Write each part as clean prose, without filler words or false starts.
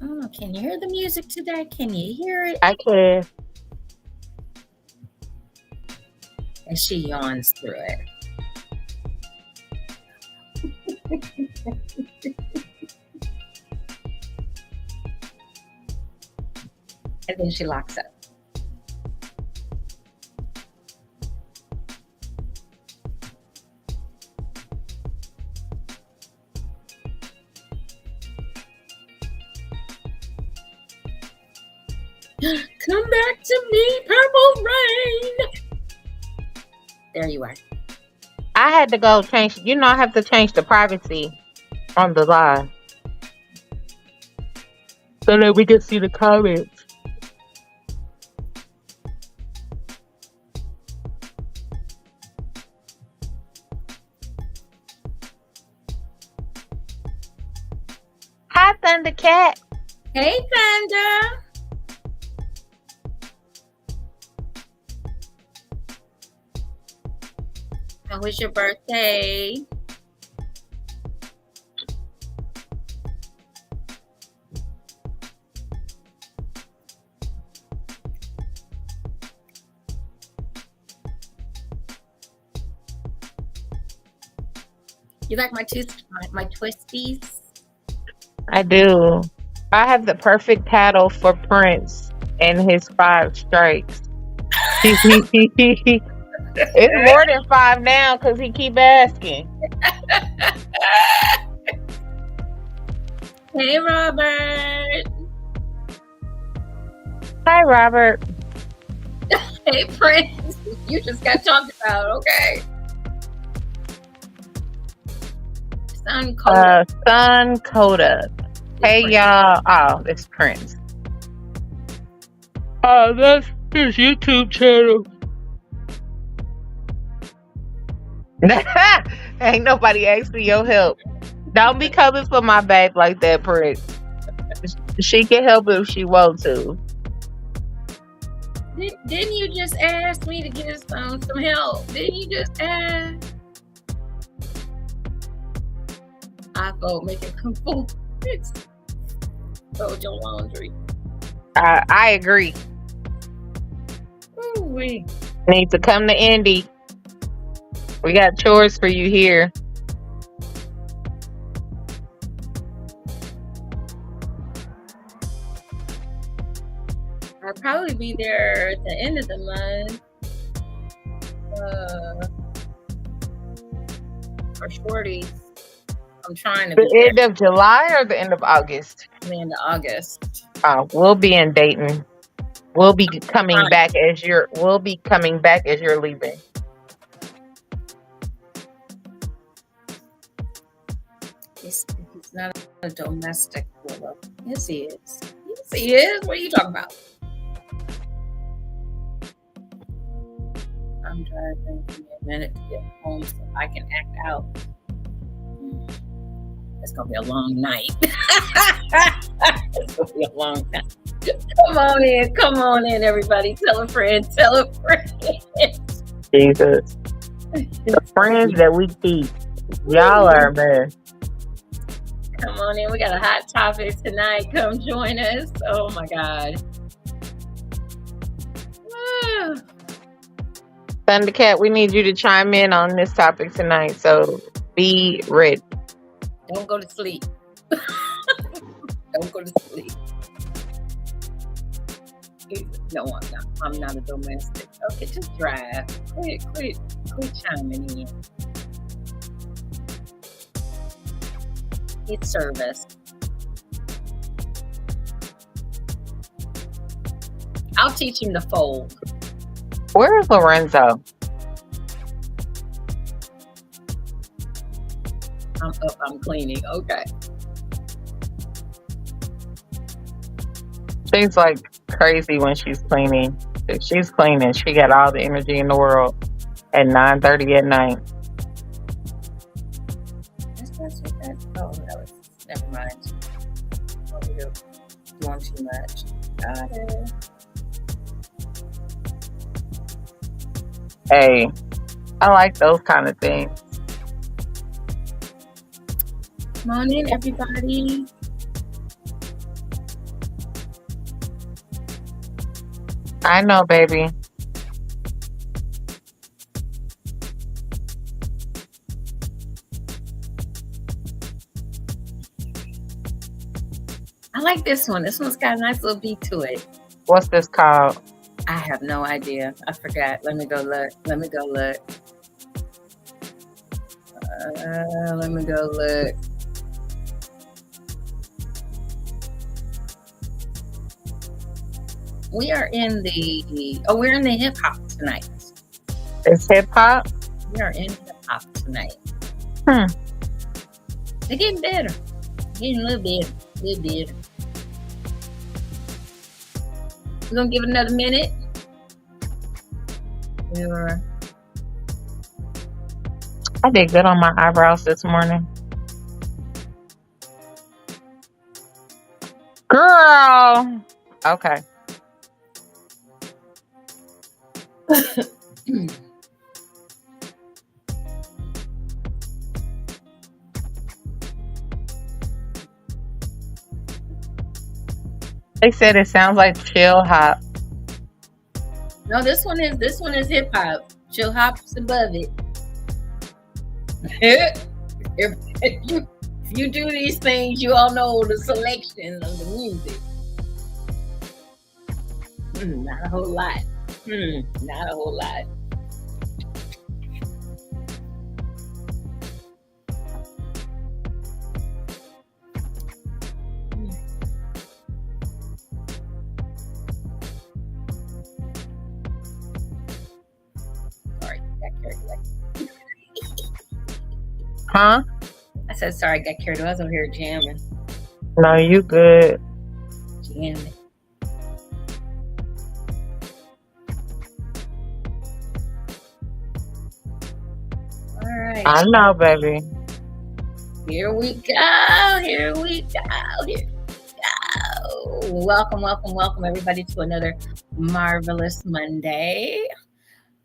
Oh, can you hear the music today? Can you hear it? I can. And she yawns through it. And then she locks up. Come back to me, purple rain. There you are. I had to go change. I have to change the privacy on the live so that we can see the comments. Hi, Thundercat. Hey, Thunder. How was your birthday? You like my twisties? I do. I have the perfect paddle for Prince and his 5 strikes. It's more than 5 now because he keep asking. Hey, Robert. Hi, Robert. Hey, Prince. You just got talked about, okay? Sun Coda. Sun Coda. Hey, y'all. Oh, it's Prince. Oh, that's his YouTube channel. Ain't nobody asking your help. Don't be coming for my babe like that, Prince. She can help if she wants to. Didn't you just ask me to give some help? Didn't you just ask? I vote make it come full. Fold your laundry. I agree. Ooh, we need to come to Indy. We got chores for you here. I'll probably be there at the end of the month. For shorties. I'm trying to be the end of July or the end of August? The end of August. We'll be in Dayton. We'll be coming back as you're leaving. He's not a domestic Willow. Yes, he is. Yes, he is. What are you talking about? I'm driving. Give me a minute to get home so I can act out. It's gonna be a long night. It's gonna be a long night. Come on in, everybody. Tell a friend. Jesus. The friends that we keep. Y'all are man. Come on in. We got a hot topic tonight. Come join us. Oh my God. Thundercat, we need you to chime in on this topic tonight. So be ready. Don't go to sleep. Don't go to sleep. No, I'm not. I'm not a domestic. Okay, just drive. Quit chiming in. It's service. I'll teach him to fold. Where is Lorenzo? I'm up. I'm cleaning. Okay. She's like crazy when she's cleaning. If she's cleaning, she got all the energy in the world at 9:30 at night. Oh, never mind. You're doing too much. Got it. Hey, I like those kind of things. Come on in, everybody. I know, baby. I like this one. This one's got a nice little beat to it. What's this called? I have no idea. I forgot. Let me go look. Let me go look. Let me go look. We are in the we're in the hip hop tonight. It's hip hop. We are in hip hop tonight. Hmm. They're getting better. Getting a little better. A little better. We're gonna give it another minute. I did good on my eyebrows this morning. Girl. Okay. They said it sounds like chill hop. No, this one is hip hop. Chill hop's above it. if you do these things, you all know the selection of the music. Not a whole lot. Not a whole lot. Sorry, got carried away. Huh? I said sorry, I got carried away. I was over here jamming. No, you good. Jamming. All right. I know, baby. Here we go. Here we go. Here we go. Welcome, welcome, welcome, everybody, to another marvelous Monday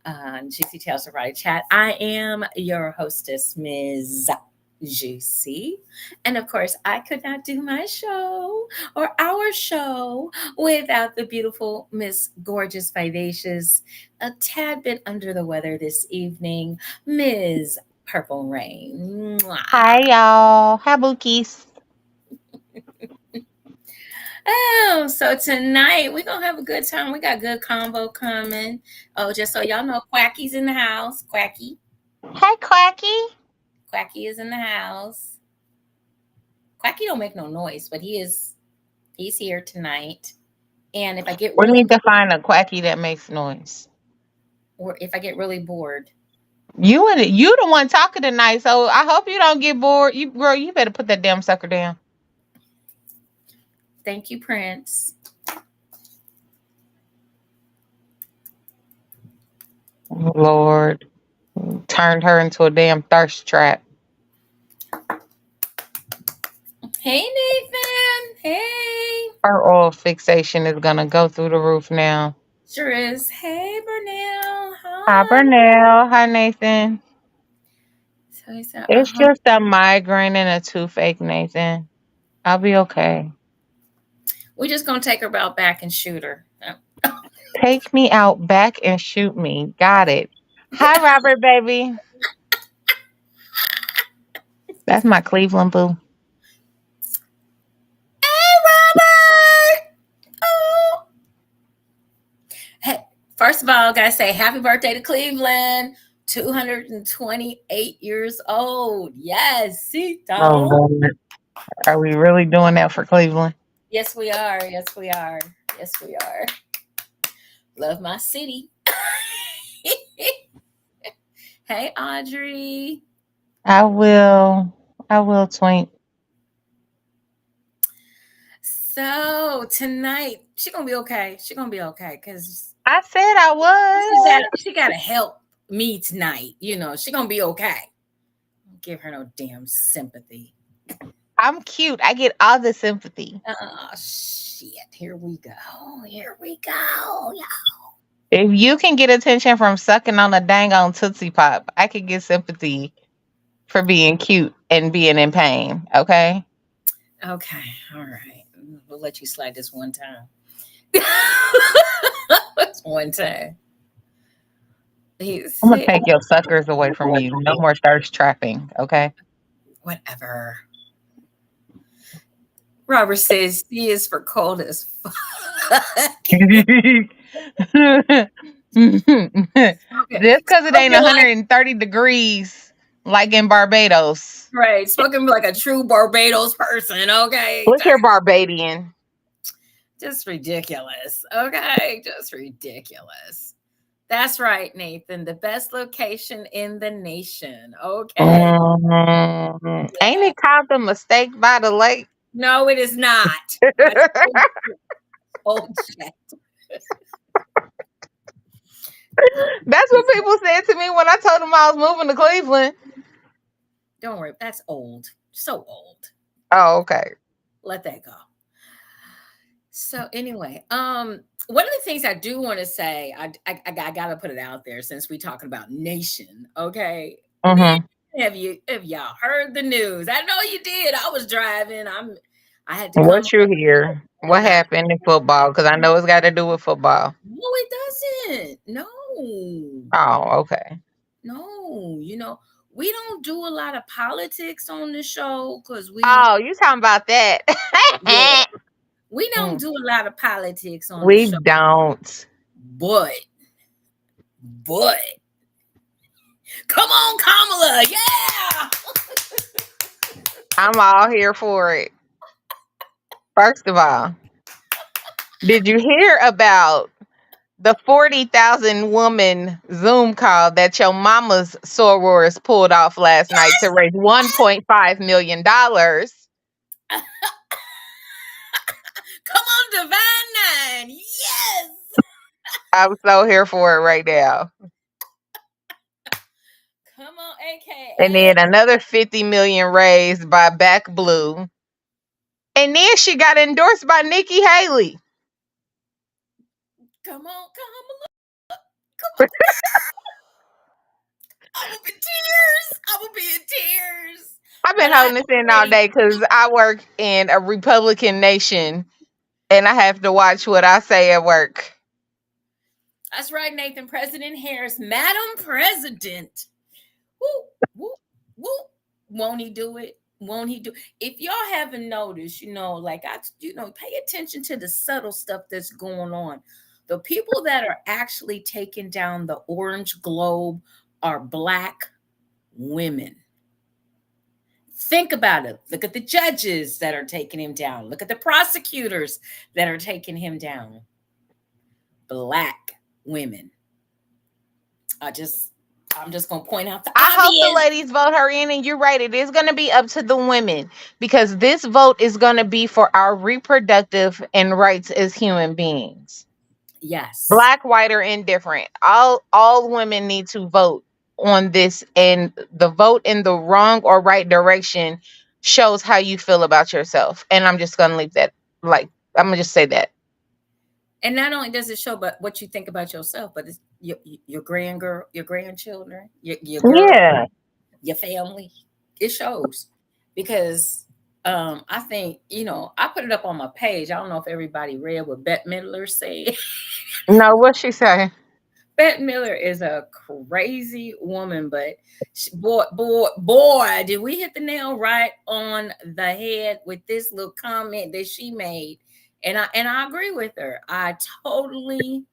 on JewCee Tales of Erotic Chat. I am your hostess, Ms. JewCee. And of course, I could not do my show or our show without the beautiful Miss Gorgeous Vivacious, a tad bit under the weather this evening, Ms. Purple Rain. Mwah. Hi, y'all. Hi, Bookies. Oh, so tonight we're gonna have a good time. We got good combo coming. Oh, just so y'all know, Quacky's in the house. Quacky. Hey, Quacky. Quacky is in the house. Quacky don't make no noise, but he's here tonight. And if I get We really need to find a Quacky that makes noise. or if I get really bored, You the one talking tonight, so I hope you don't get bored. You better put that damn sucker down. thank you, Prince. Lord, turned her into a damn thirst trap. Hey, Nathan. Hey. Her oil fixation is gonna go through the roof now. Sure is. Hey, Burnell. Hi, Burnell. Hi, Nathan. So he said, It's just a migraine and a toothache, Nathan. I'll be okay. we're just gonna take her out back and shoot her. Take me out back and shoot me. Got it. Hi, Robert, baby. That's my Cleveland boo. Hey, Robert. Oh. Hey, first of all, I gotta say happy birthday to Cleveland. 228 years old. Yes, see, Oh, Lord. Are we really doing that for Cleveland? Yes, we are. Yes, we are. Yes, we are. Love my city. Hey, Audrey. I will, twink. So tonight, she gonna be okay. She gonna be okay because I said I was. she gotta help me tonight. You know, she gonna be okay. Don't give her no damn sympathy. I'm cute. I get all the sympathy. Oh shit! Here we go. Here we go. Yeah. If you can get attention from sucking on a dang on Tootsie Pop, I could get sympathy for being cute and being in pain. Okay. Okay. All right. We'll let you slide this one time. One time. He I'm gonna said, take your suckers away from you. No more thirst trapping, okay? whatever. Robert says he is for cold as fuck. Just because it ain't Spoken like 130 degrees like in Barbados. right, spoken like a true Barbados person. Okay, Look here, Barbadian. just ridiculous. Okay, just ridiculous. That's right, Nathan. The best location in the nation. Okay. Ain't Yeah. it called the mistake by the lake? No, it is not. That's old shit. That's what people said to me when I told them I was moving to Cleveland. Don't worry. That's old. So old. Oh, okay. Let that go. So anyway, one of the things I do want to say, I gotta put it out there since we talking about nation. Okay, man, Mm-hmm. have y'all heard the news? I know you did. I was driving. I had to come What you hear? What and I happened in football? Because I know it's got to do with football. no, it doesn't. No, Oh, okay. no. We don't do a lot of politics on the show because Oh, you talking about that? yeah, we don't Mm, do a lot of politics on the we show. don't. But but come on, Kamala. Yeah. I'm all here for it. First of all, did you hear about the 40,000 woman Zoom call that your mama's sorors pulled off last night to raise $1.5 million? Come on, Divine Nine. Yes. I'm so here for it right now. Come on, And AKA. then another 50 million raised by Back Blue. And then she got endorsed by Nikki Haley. Come on, Kamala. Come on. I will be in tears. I will be in tears. I've been But I holding this in all agree. day because I work in a Republican nation and I have to watch what I say at work. That's right, Nathan. President Harris, Madam President. Woo, woo, woo. Won't he do it? Won't he do? If y'all haven't noticed, like pay attention to the subtle stuff that's going on. The people that are actually taking down the orange globe are Black women. Think about it. Look at the judges that are taking him down. Look at the prosecutors that are taking him down. Black women. I'm just gonna point out the I hope the obvious. ladies vote her in, and you're right. It is going to be up to the women because this vote is going to be for our reproductive and rights as human beings. Yes. Black, white, or indifferent. All women need to vote on this, and the vote in the wrong or right direction shows how you feel about yourself. And I'm just gonna leave that like I'm gonna just say that. And not only does it show but what you think about yourself, but it's your grandgirl, your grandchildren, your girl, Yeah. your family. It shows because I think I put it up on my page. I don't know if everybody read what Bette Midler said. No, what she say? Bette Miller is a crazy woman, but boy, did we hit the nail right on the head with this little comment that she made, and I agree with her. I totally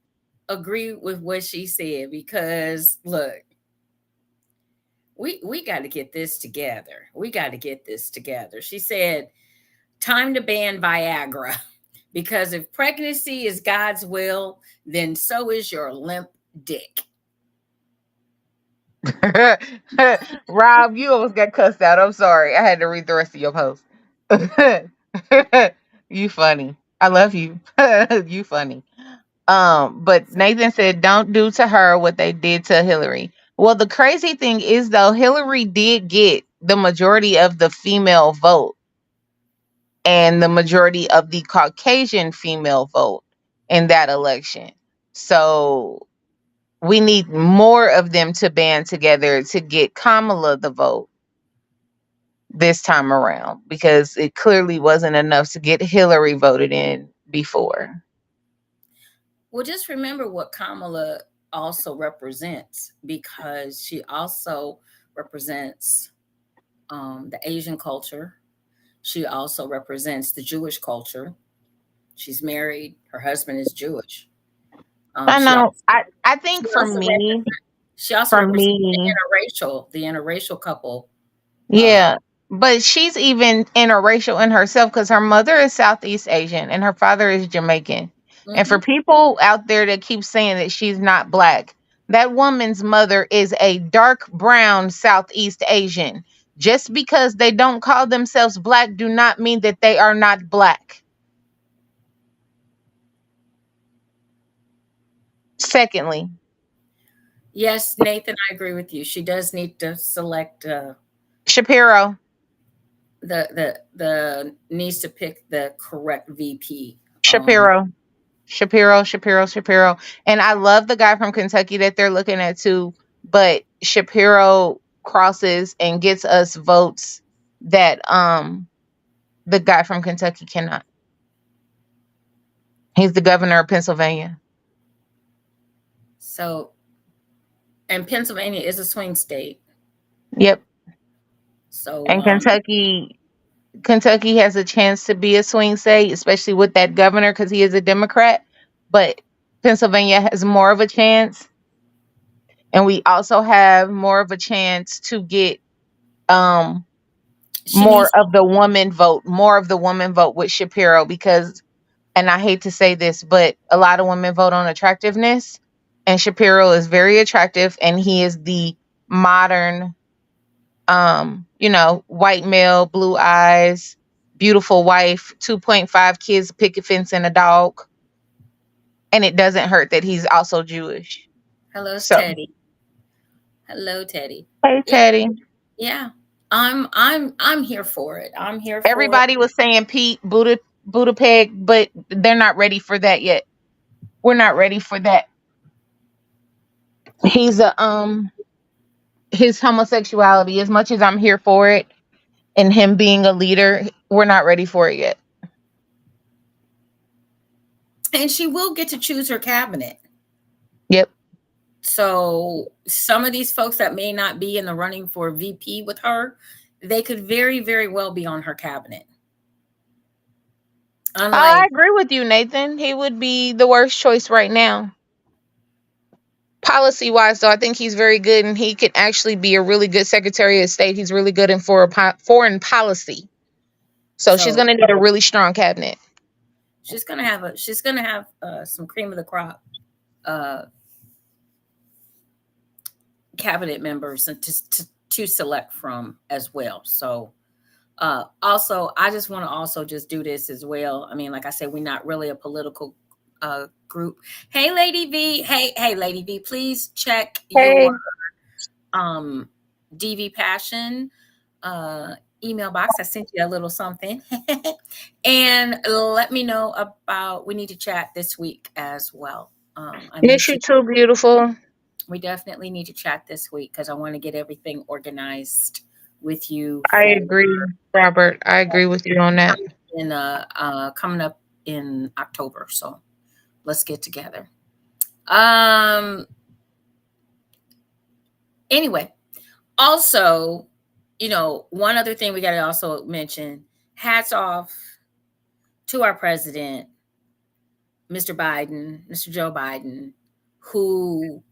agree with what she said because look, we got to get this together. We got to get this together. She said, "Time to ban Viagra." Because if pregnancy is God's will, then so is your limp dick. Rob, you almost got cussed out. I'm sorry. I had to read the rest of your post. You funny. I love you. You funny. But Nathan said, don't do to her what they did to Hillary. Well, the crazy thing is, though, Hillary did get the majority of the female vote and the majority of the Caucasian female vote in that election. So we need more of them to band together to get Kamala the vote this time around because it clearly wasn't enough to get Hillary voted in before. Well, just remember what Kamala also represents, because she also represents the Asian culture. She also represents the Jewish culture. She's married. Her husband is Jewish. I She know. also I she think for also me, for represents me, the interracial couple. Uh, yeah. But she's even interracial in herself because her mother is Southeast Asian and her father is Jamaican. And for mhm. people out there that keep saying that she's not black, that woman's mother is a dark brown Southeast Asian. Just because they don't call themselves black do not mean that they are not black. Secondly, Yes, Nathan, I agree with you. She does need to select Shapiro. the needs to pick the correct VP. Shapiro. Shapiro. And I love the guy from Kentucky that they're looking at too, but Shapiro crosses and gets us votes that the guy from Kentucky cannot. He's the governor of Pennsylvania. So, and Pennsylvania is a swing state. Yep. So, And Kentucky has a chance to be a swing state, especially with that governor because he is a Democrat. But Pennsylvania has more of a chance, and we also have more of a chance to get um she needs more of the woman vote with Shapiro because, and I hate to say this, but a lot of women vote on attractiveness, and Shapiro is very attractive, and he is the modern, white male, blue eyes, beautiful wife, 2.5 kids, picket fence, and a dog, and it doesn't hurt that he's also Jewish. hello, So, Teddy. Hello, Teddy. hey, Yeah, Teddy. yeah. I'm here for it. I'm here for it. Everybody was saying Pete Buttigieg, but they're not ready for that yet. We're not ready for that. He's a his homosexuality, as much as I'm here for it and him being a leader, we're not ready for it yet. And she will get to choose her cabinet. Yep. So some of these folks that may not be in the running for VP with her, they could very, very well be on her cabinet. I Unlike, agree with you, Nathan. He would be the worst choice right now. Policy wise, though, I think he's very good and he can actually be a really good Secretary of State. He's really good in foreign policy. So she's so going to need a really strong cabinet. she's gonna have some cream of the crop uh, cabinet members and to select from as well. So also, I just want to also just do this as well. I mean, like I said, we're not really a political group. Hey, Lady V. Hey, Lady V. Please check your Hey, um, DV Passion email box. I sent you a little something, and let me know about. We need to chat this week as well. I miss miss you you. too, beautiful. We definitely need to chat this week because I want to get everything organized with you I for agree, Robert. I agree with you on that. coming up in October. So let's get together. Um. Anyway, also, one other thing we got to also mention: hats off to our president, Mr. Biden, Mr. Joe Biden, who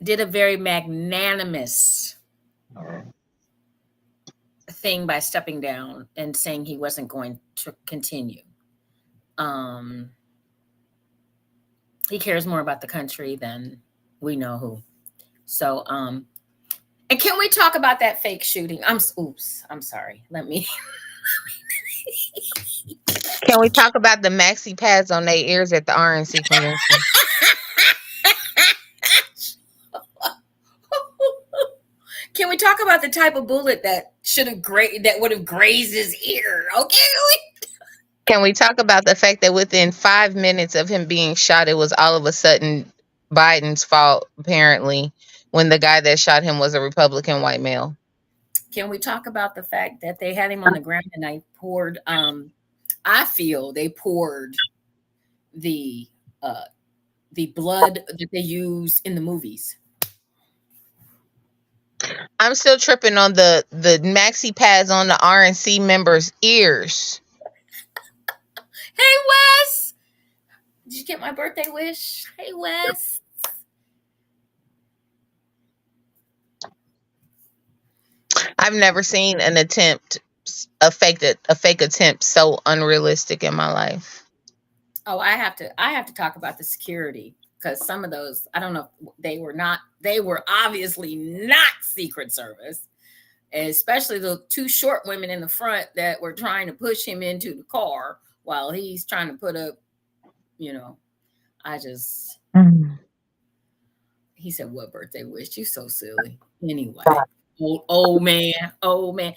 did a very magnanimous thing by stepping down and saying he wasn't going to continue. Um, he cares more about the country than we know who. So, and can we talk about that fake shooting? Oops, I'm sorry. Let me. Can we talk about the maxi pads on their ears at the RNC convention? Can we talk about the type of bullet that that would have grazed his ear? Okay. Can we talk about the fact that within 5 minutes of him being shot, it was all of a sudden Biden's fault, apparently, when the guy that shot him was a Republican white male? Can we talk about the fact that they had him on the ground and I feel they poured the uh, the blood that they use in the movies. I'm still tripping on the maxi pads on the RNC members' ears. Hey Wes, did you get my birthday wish? Hey Wes. I've never seen an attempt a fake attempt so unrealistic in my life. Oh, I have to talk about the security because some of those I don't know, they were obviously not Secret Service, especially the two short women in the front that were trying to push him into the car while he's trying to put up, you know, I just Mm. he said what birthday wish? You so silly. Anyway, old man. Chocolate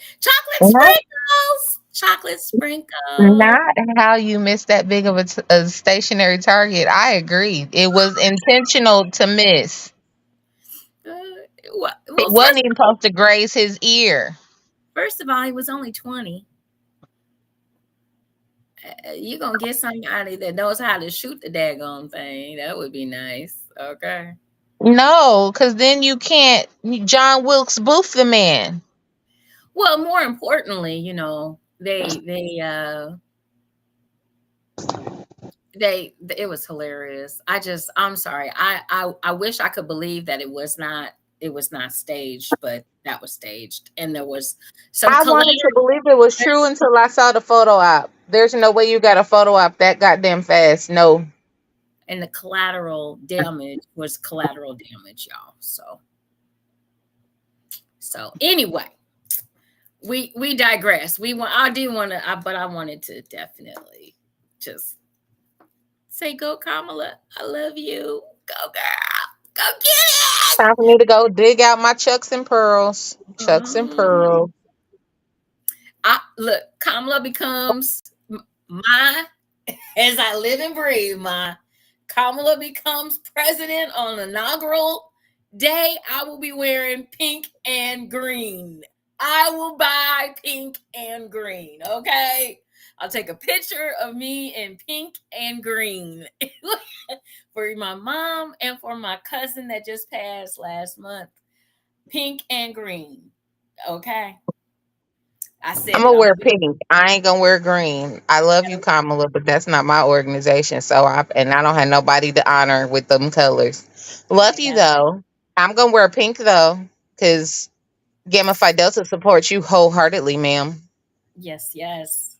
Not, sprinkles. Chocolate sprinkles. not how you missed that big of a stationary target. I agree. It was intentional to miss. Uh, It well, wasn't even supposed to graze his ear. first of all, he was only 20. You're gonna get somebody that knows how to shoot the daggone thing. That would be nice. Okay. No, because then you can't John Wilkes Booth the man. Well, more importantly, they it was hilarious. I'm sorry. I wish I could believe that it was not staged, but that was staged. And there was some I collateral wanted to believe it was true until I saw the photo op. There's no way you got a photo op that goddamn fast. No. and the collateral damage was collateral damage, y'all. So anyway, we digress. I do want to, but I wanted to definitely just say, go Kamala, I love you. Go girl, go get Time for me to go dig out my Chucks and Pearls. it. Chucks and Pearls. Look, Kamala becomes my, as I live and breathe, my Kamala becomes president on inaugural day. I will be wearing pink and green. I will buy pink and green. Okay. I'll take a picture of me in pink and green for my mom and for my cousin that just passed last month. Pink and green. Okay. I said I'm it. gonna I'm wear gonna be pink. I ain't gonna wear green. I love you, Kamala, but that's not my organization. I don't have nobody to honor with them colors. I Love you got though. I'm gonna wear pink though, because Gamma Phi Delta supports you wholeheartedly, ma'am. yes, yes.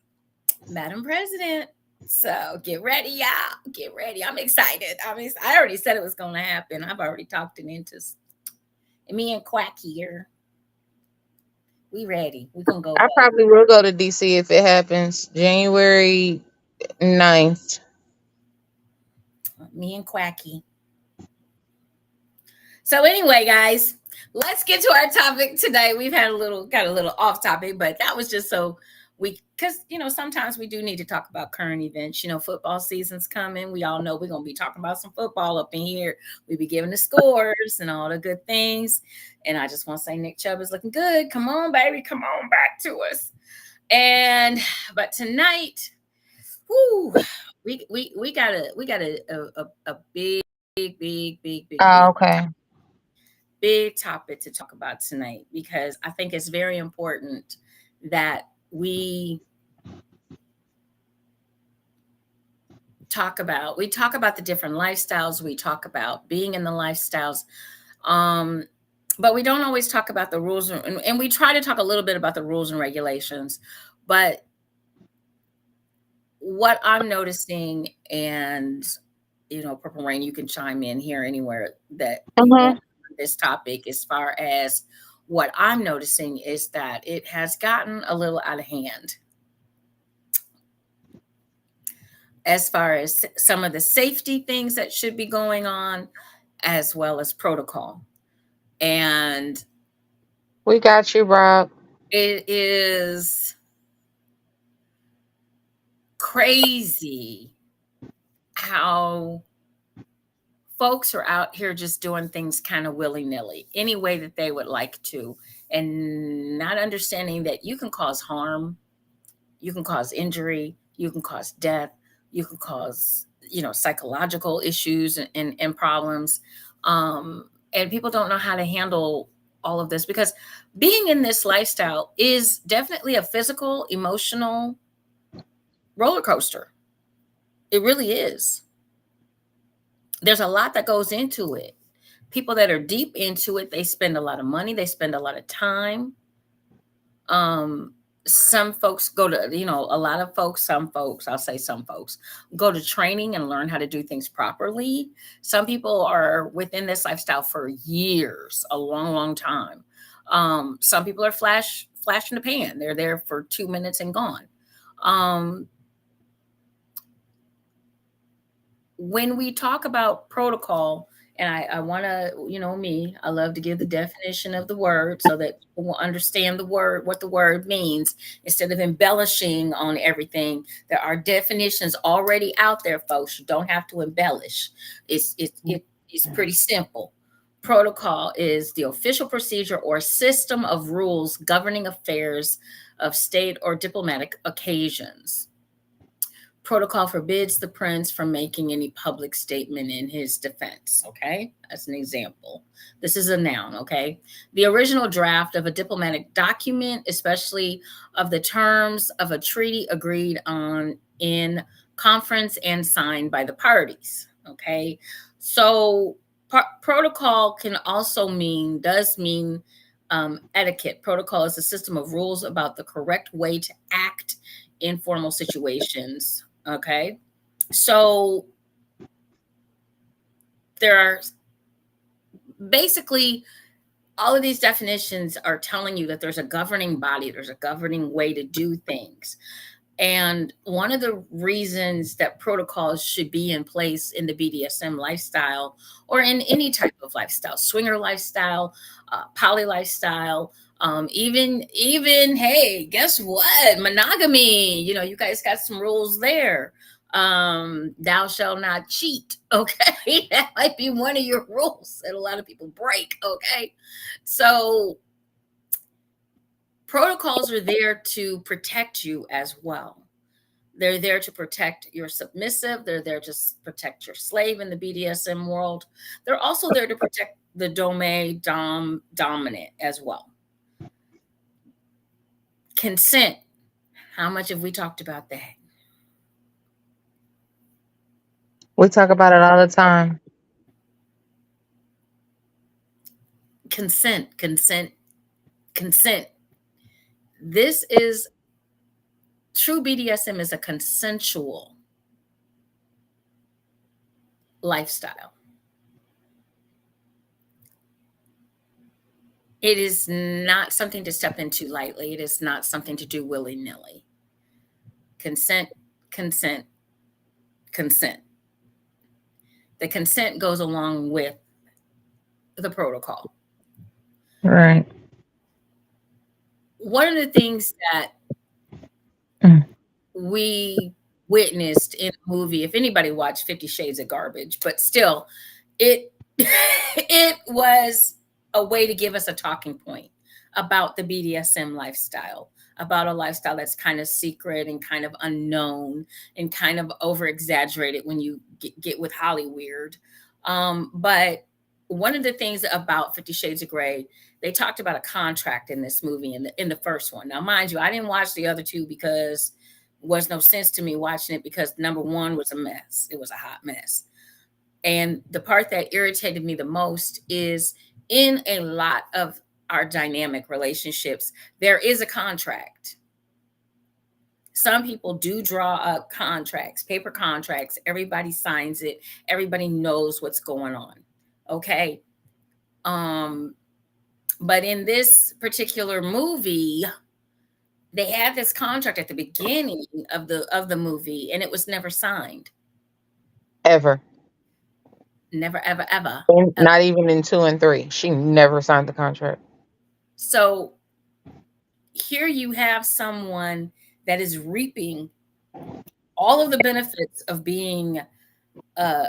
Madam President. So get ready, y'all. Get ready. I'm excited. I already said it was going to happen. I've already talked it into me and Quack here. We ready. We're going to go I vote. probably will go to DC if it happens. January 9th. Me and Quacky. So anyway, guys, let's get to our topic today. We've had got a little off topic, but that was just so because sometimes we do need to talk about current events. Football season's coming. We all know we're gonna be talking about some football up in here. We be giving the scores and all the good things. And I just want to say Nick Chubb is looking good. Come on, baby, come on back to us. And but tonight, whoo, we got a big, big, big, big, Oh, big okay. big topic to talk about tonight because I think it's very important that we talk about the different lifestyles, we talk about being in the lifestyles, um but we don't always talk about the rules, and we try to talk a little bit about the rules and regulations. But what I'm noticing, and Purple Rain, you can chime in here anywhere that you Hmm. want on this topic. As far as what I'm noticing is that it has gotten a little out of hand as far as some of the safety things that should be going on, as well as protocol. And We got you, Rob. it is crazy how folks are out here just doing things kind of willy-nilly any way that they would like to, and not understanding that you can cause harm, you can cause injury, you can cause death, you can cause psychological issues and problems. And people don't know how to handle all of this because being in this lifestyle is definitely a physical, emotional roller coaster. It really is. There's a lot that goes into it. People that are deep into it, they spend a lot of money, they spend a lot of time. Um, some folks go to, a lot of folks, some folks, I'll say some folks, go to training and learn how to do things properly. Some people are within this lifestyle for years, a long, long time. Some people are flash in the pan. They're there for 2 minutes and gone. Um, when we talk about protocol, and I want to, I love to give the definition of the word so that people will understand the word, what the word means, instead of embellishing on everything. There are definitions already out there, folks. You don't have to embellish. It's pretty simple. Protocol is the official procedure or system of rules governing affairs of state or diplomatic occasions. Protocol forbids the prince from making any public statement in his defense. Okay, that's an example. This is a noun. Okay, the original draft of a diplomatic document, especially of the terms of a treaty agreed on in conference and signed by the parties. Okay, so protocol can also does mean etiquette. Protocol is a system of rules about the correct way to act in formal situations. Okay. So there are basically all of these definitions are telling you that there's a governing body, there's a governing way to do things. And one of the reasons that protocols should be in place in the BDSM lifestyle or in any type of lifestyle, swinger lifestyle, poly lifestyle, even hey, guess what? Monogamy. You guys got some rules there. Thou shalt not cheat. Okay, that might be one of your rules that a lot of people break. Okay, so protocols are there to protect you as well. They're there to protect your submissive. They're there to protect your slave in the BDSM world. They're also there to protect the dominant as well. Consent. How much have we talked about that? We talk about it all the time. Consent, consent, consent. This is true BDSM is a consensual lifestyle. It is not something to step into lightly. It is not something to do willy nilly. Consent, consent, consent. The consent goes along with the protocol. Right. One of the things that Mm. we witnessed in a movie, if anybody watched 50 Shades of Garbage, but still, it it was a way to give us a talking point about the BDSM lifestyle, about a lifestyle that's kind of secret and kind of unknown and kind of over exaggerated when you get with Hollyweird. But one of the things about 50 Shades of Grey, they talked about a contract in this movie in the first one. Now, mind you, I didn't watch the other two because it was no sense to me watching it because number one was a mess. It was a hot mess. And the part that irritated me the most is in a lot of our dynamic relationships, there is a contract. Some people do draw up contracts, paper contracts. Everybody signs it. Everybody knows what's going on. Okay. Um, but in this particular movie, they had this contract at the beginning of the movie, and it was never signed. Ever. Never, ever, ever, And ever. not even in 2 and 3. She never signed the contract. So here you have someone that is reaping all of the benefits of being a,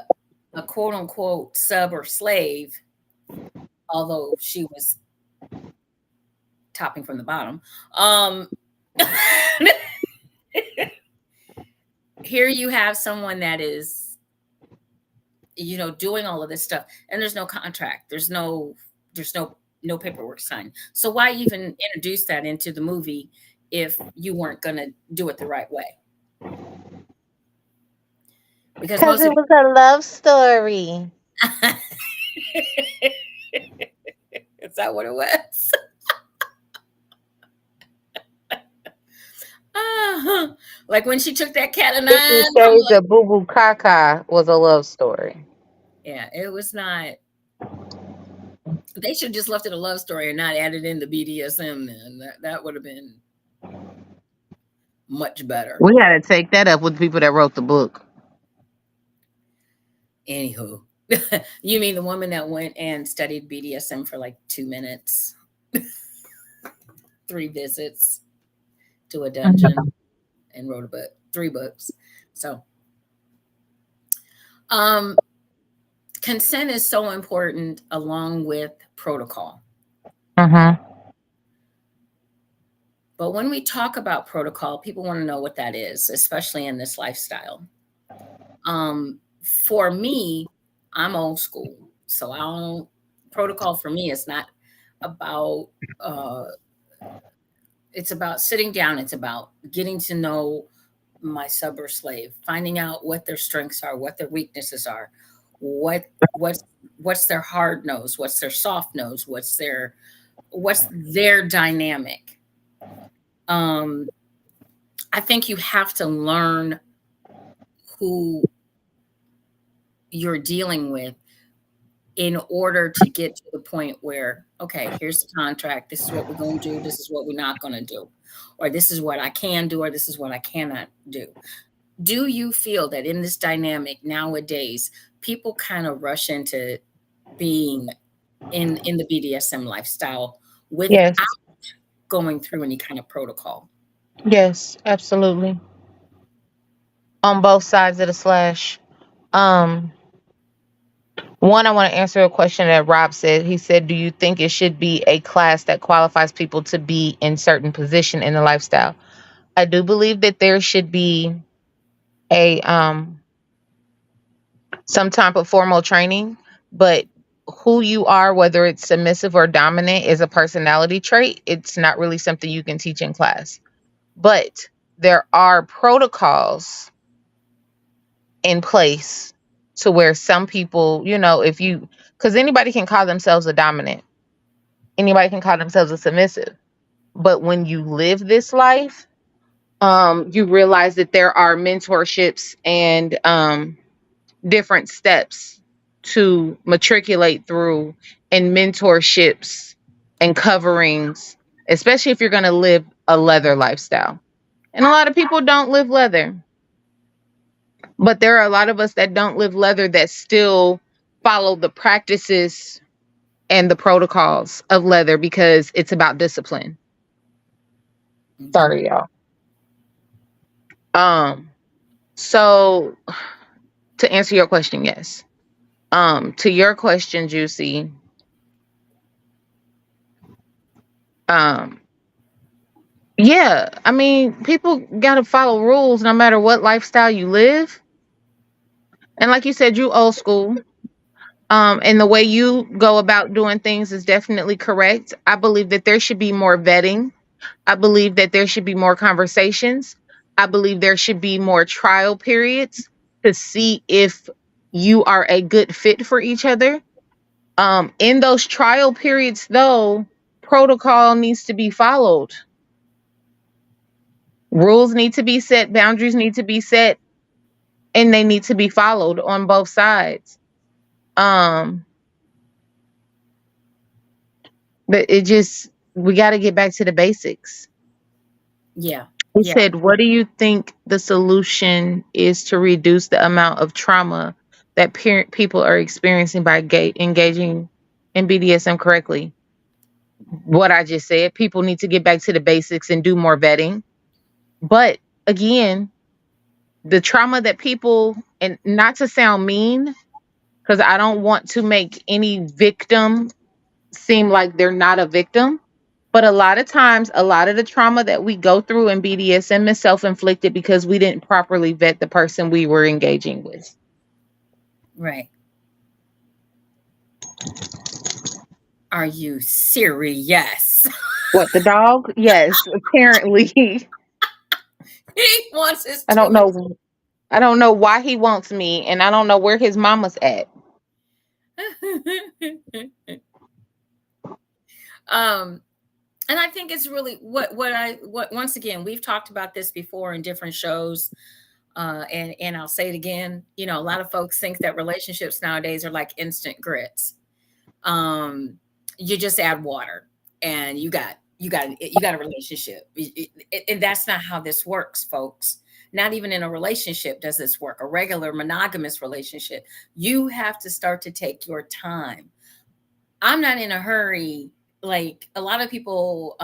a quote unquote sub or slave, although she was topping from the bottom. Um, here you have someone that is doing all of this stuff, and there's no contract, there's no paperwork signed. So why even introduce that into the movie if you weren't going to do it the right way? Because Because most it of was a love story. is that what it was? Like when she took that cat of 50 nine from Shades of Boo Boo Kaka was a love story. yeah, it was not. They should just left it a love story and not added in the BDSM. Then that would have been much better. We had to take that up with the people that wrote the book. Anywho, you mean the woman that went and studied BDSM for like 2 minutes, 3 visits to a dungeon, Mhm. and wrote a book, 3 books. So, um, consent is so important along with protocol. Mhm. But when we talk about protocol, people want to know what that is, especially in this lifestyle. For me, I'm old school, so I don't. Protocol for me is not about. Uh, it's about sitting down. It's about getting to know my sub or slave, finding out what their strengths are, what their weaknesses are, what what's what's their hard nose, what's their soft nose, what's their dynamic. Um, I think you have to learn who you're dealing with in order to get to the point where, okay, here's the contract. This is what we're going to do. This is what we're not going to do. Or this is what I can do, or this is what I cannot do. Do you feel that in this dynamic nowadays, people kind of rush into being in the BDSM lifestyle without Yes. going through any kind of protocol? Yes, absolutely. On both sides of the slash. Um, One, I want to answer a question that Rob said. He said, "Do you think it should be a class that qualifies people to be in certain position in the lifestyle?" I do believe that there should be a some type of formal training, but who you are, whether it's submissive or dominant, is a personality trait. It's not really something you can teach in class. But there are protocols in place to where some people, if you, because anybody can call themselves a dominant, anybody can call themselves a submissive. But when you live this life, you realize that there are mentorships and different steps to matriculate through, and mentorships and coverings, especially if you're going to live a leather lifestyle. And a lot of people don't live leather, but there are a lot of us that don't live leather that still follow the practices and the protocols of leather because it's about discipline. Hmm. Sorry, y'all. Um, so to answer your question, yes. To your question, Juicy, um, yeah, I mean, people gotta follow rules no matter what lifestyle you live. And like you said, you old school. And the way you go about doing things is definitely correct. I believe that there should be more vetting. I believe that there should be more conversations. I believe there should be more trial periods to see if you are a good fit for each other. In those trial periods, though, protocol needs to be followed. Rules need to be set, boundaries need to be set, and they need to be followed on both sides. Um, but we got to get back to the basics. Yeah, He yeah, said, "What do you think the solution is to reduce the amount of trauma that people are experiencing by engaging in BDSM correctly?" What I just said, people need to get back to the basics and do more vetting. But again, the trauma that people, and not to sound mean, because I don't want to make any victim seem like they're not a victim. But a lot of times, a lot of the trauma that we go through in BDSM is self inflicted because we didn't properly vet the person we were engaging with. right. Are you serious? What, the dog? Yes, apparently. He wants his I don't tuna. know. I don't know why he wants me, and I don't know where his mama's at. um, and I think it's really what once again we've talked about this before in different shows. And I'll say it again. You know, a lot of folks think that relationships nowadays are like instant grits. Um, you just add water, and you got a relationship. And that's not how this works, folks. Not even in a relationship does this work. A regular monogamous relationship, you have to start to take your time. I'm not in a hurry. Like a lot of people,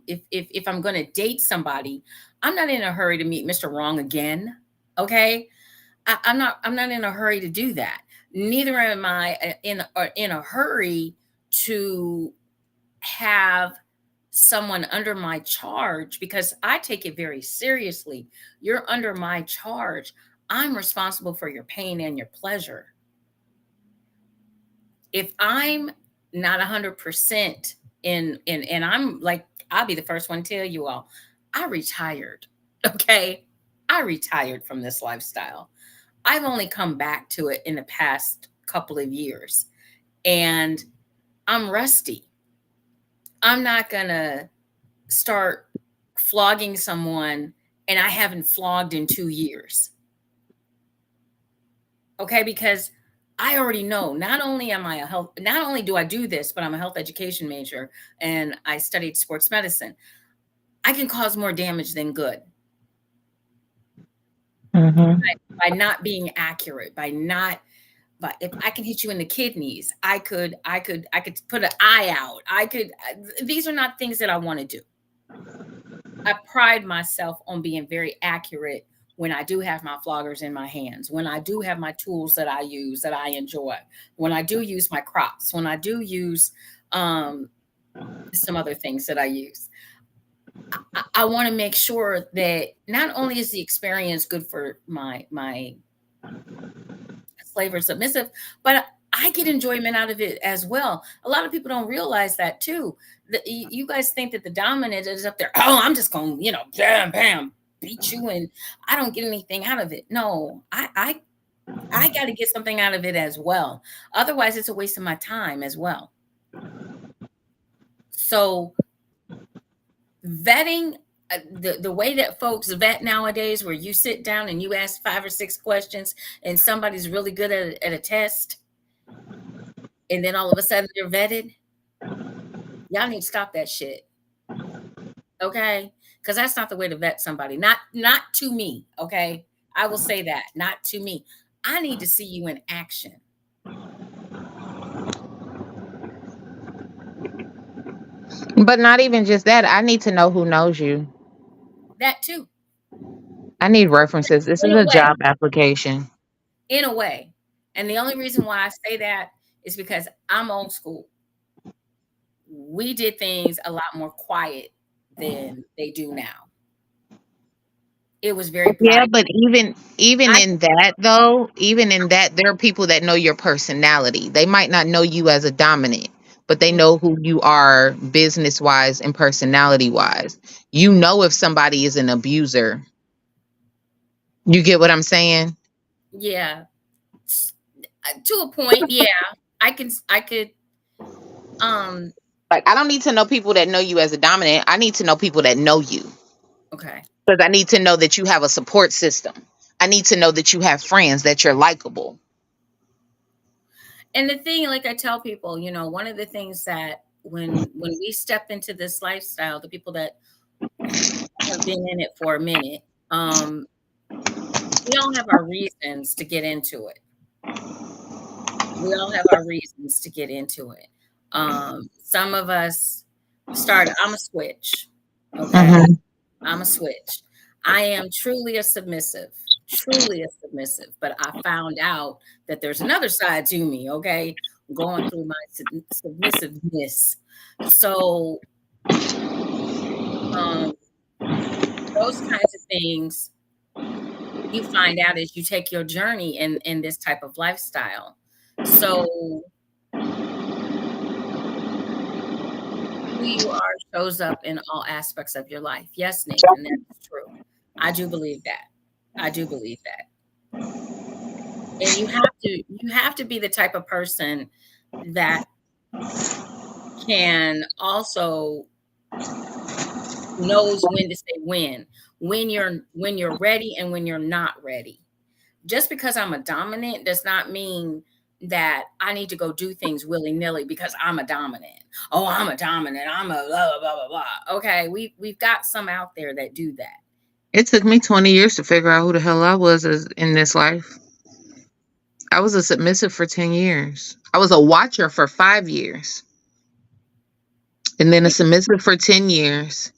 if I'm going to date somebody, I'm not in a hurry to meet Mr. Wrong again. Okay, I'm not in a hurry to do that. Neither am I in a hurry to have someone under my charge, because I take it very seriously. You're under my charge. I'm responsible for your pain and your pleasure. If I'm not 100% in and I'm like, I'll be the first one to tell you all, I retired. Okay, I retired from this lifestyle. I've only come back to it in the past couple of years, and I'm rusty. I'm not gonna start flogging someone and I haven't flogged in 2 years. Okay, because I already know, not only do I do this, but I'm a health education major and I studied sports medicine. I can cause more damage than good Hmm. by not being accurate, by not but if I can hit you in the kidneys, I could put an eye out. These are not things that I want to do. I pride myself on being very accurate when I do have my floggers in my hands, when I do have my tools that I use that I enjoy, when I do use my crops, when I do use um, some other things that I use. I want to make sure that not only is the experience good for my slave or submissive, but I get enjoyment out of it as well. A lot of people don't realize that too. You guys think that the dominant is up there. Oh, I'm just going, bam, bam, beat you, and I don't get anything out of it. No, I got to get something out of it as well. Otherwise, it's a waste of my time as well. So vetting. The way that folks vet nowadays, where you sit down and you ask 5 or 6 questions and somebody's really good at a test, and then all of a sudden they're vetted. Y'all need to stop that shit, okay? Because that's not the way to vet somebody. Not to me, okay? I will say that, not to me. I need to see you in action. But not even just that. I need to know who knows you. That too, I need references. This in is a a way, job application. in a way. And the only reason why I say that is because I'm old school. We did things a lot more quiet than they do now. It was very Yeah, private. but even I in that though, even in that, there are people that know your personality. They might not know you as a dominant, but they know who you are business wise and personality wise. You know if somebody is an abuser. You get what I'm saying? yeah, to a point, yeah. I could um Like I don't need to know people that know you as a dominant. I need to know people that know you. okay. Because I need to know that you have a support system. I need to know that you have friends, that you're likable. And the thing, like I tell people, one of the things that when we step into this lifestyle, the people that have been in it for a minute, we all have our reasons to get into it. We all have our reasons to get into it. Some of us started. I'm a switch. Okay, Hmm. I'm a switch. I am truly a submissive, but I found out that there's another side to me, okay? Going through my submissiveness. So, um, those kinds of things you find out as you take your journey in this type of lifestyle. So, who you are shows up in all aspects of your life. Yes, Nathan, that's true. I do believe that. I do believe that. And you have to be the type of person that can also knows when to say when you're ready and when you're not ready. Just because I'm a dominant does not mean that I need to go do things willy-nilly because I'm a dominant. Oh, I'm a dominant. I'm a blah blah blah blah blah. Okay, we've got some out there that do that. It took me 20 years to figure out who the hell I was in this life. I was a submissive for 10 years. I was a watcher for 5 years. And then a submissive for 10 years.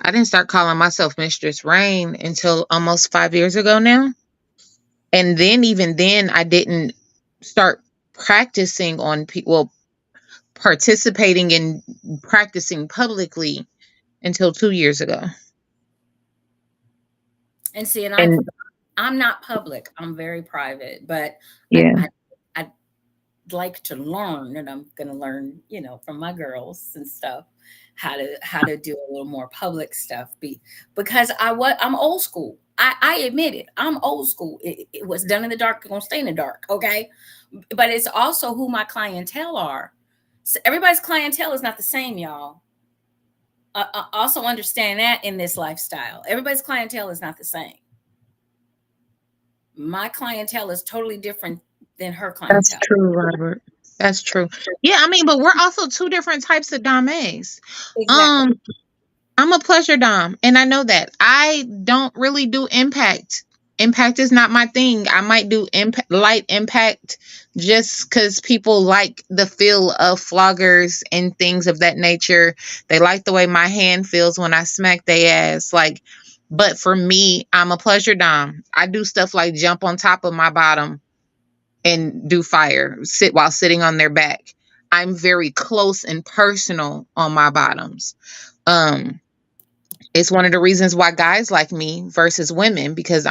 I didn't start calling myself Mistress Rain until almost 5 years ago now. And then, even then, I didn't start practicing on people, well, participating in practicing publicly until 2 years ago. And see, and And I'm not public. I'm very private, but I yeah, I, I like to learn, and I'm going to learn, from my girls and stuff, how to do a little more public stuff. Because I'm old school. I admit it. I'm old school. It was done in the dark. Gonna stay in the dark. Okay, but it's also who my clientele are. So everybody's clientele is not the same, y'all. Also understand that in this lifestyle, everybody's clientele is not the same. My clientele is totally different than her that's clientele. true, Robert. That's true. Yeah, I mean, but we're also two different types of dames. Exactly. Um, I'm a pleasure dom, and I know that. I don't really do impact. Impact is not my thing. I might do light impact just because people like the feel of floggers and things of that nature. They like the way my hand feels when I smack their ass. Like, but for me, I'm a pleasure dom. I do stuff like jump on top of my bottom and do fire, sit while sitting on their back. I'm very close and personal on my bottoms. Um, it's one of the reasons why guys like me versus women, because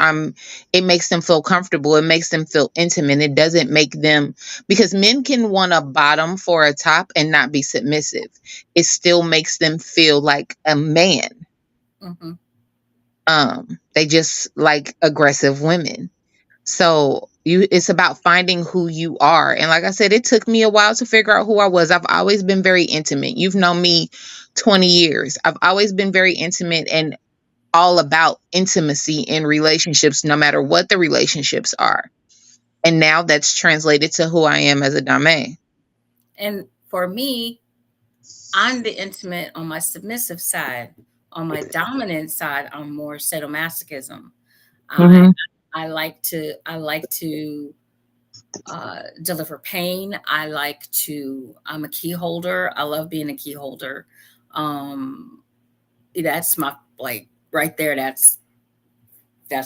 it makes them feel comfortable, it makes them feel intimate. It doesn't make them, because men can want a bottom for a top and not be submissive. It still makes them feel like a man. Hmm. They just like aggressive women. So it's about finding who you are. And like I said, it took me a while to figure out who I was. I've always been very intimate. You've known me 20 years. I've always been very intimate and all about intimacy in relationships, no matter what the relationships are. And now that's translated to who I am as a dame. And for me, I'm the intimate on my submissive side. On my dominant side, I'm more sadomasochism. I Hmm. I like to deliver pain. I'm a key holder. I love being a key holder. Um, that's my, like, right there. That's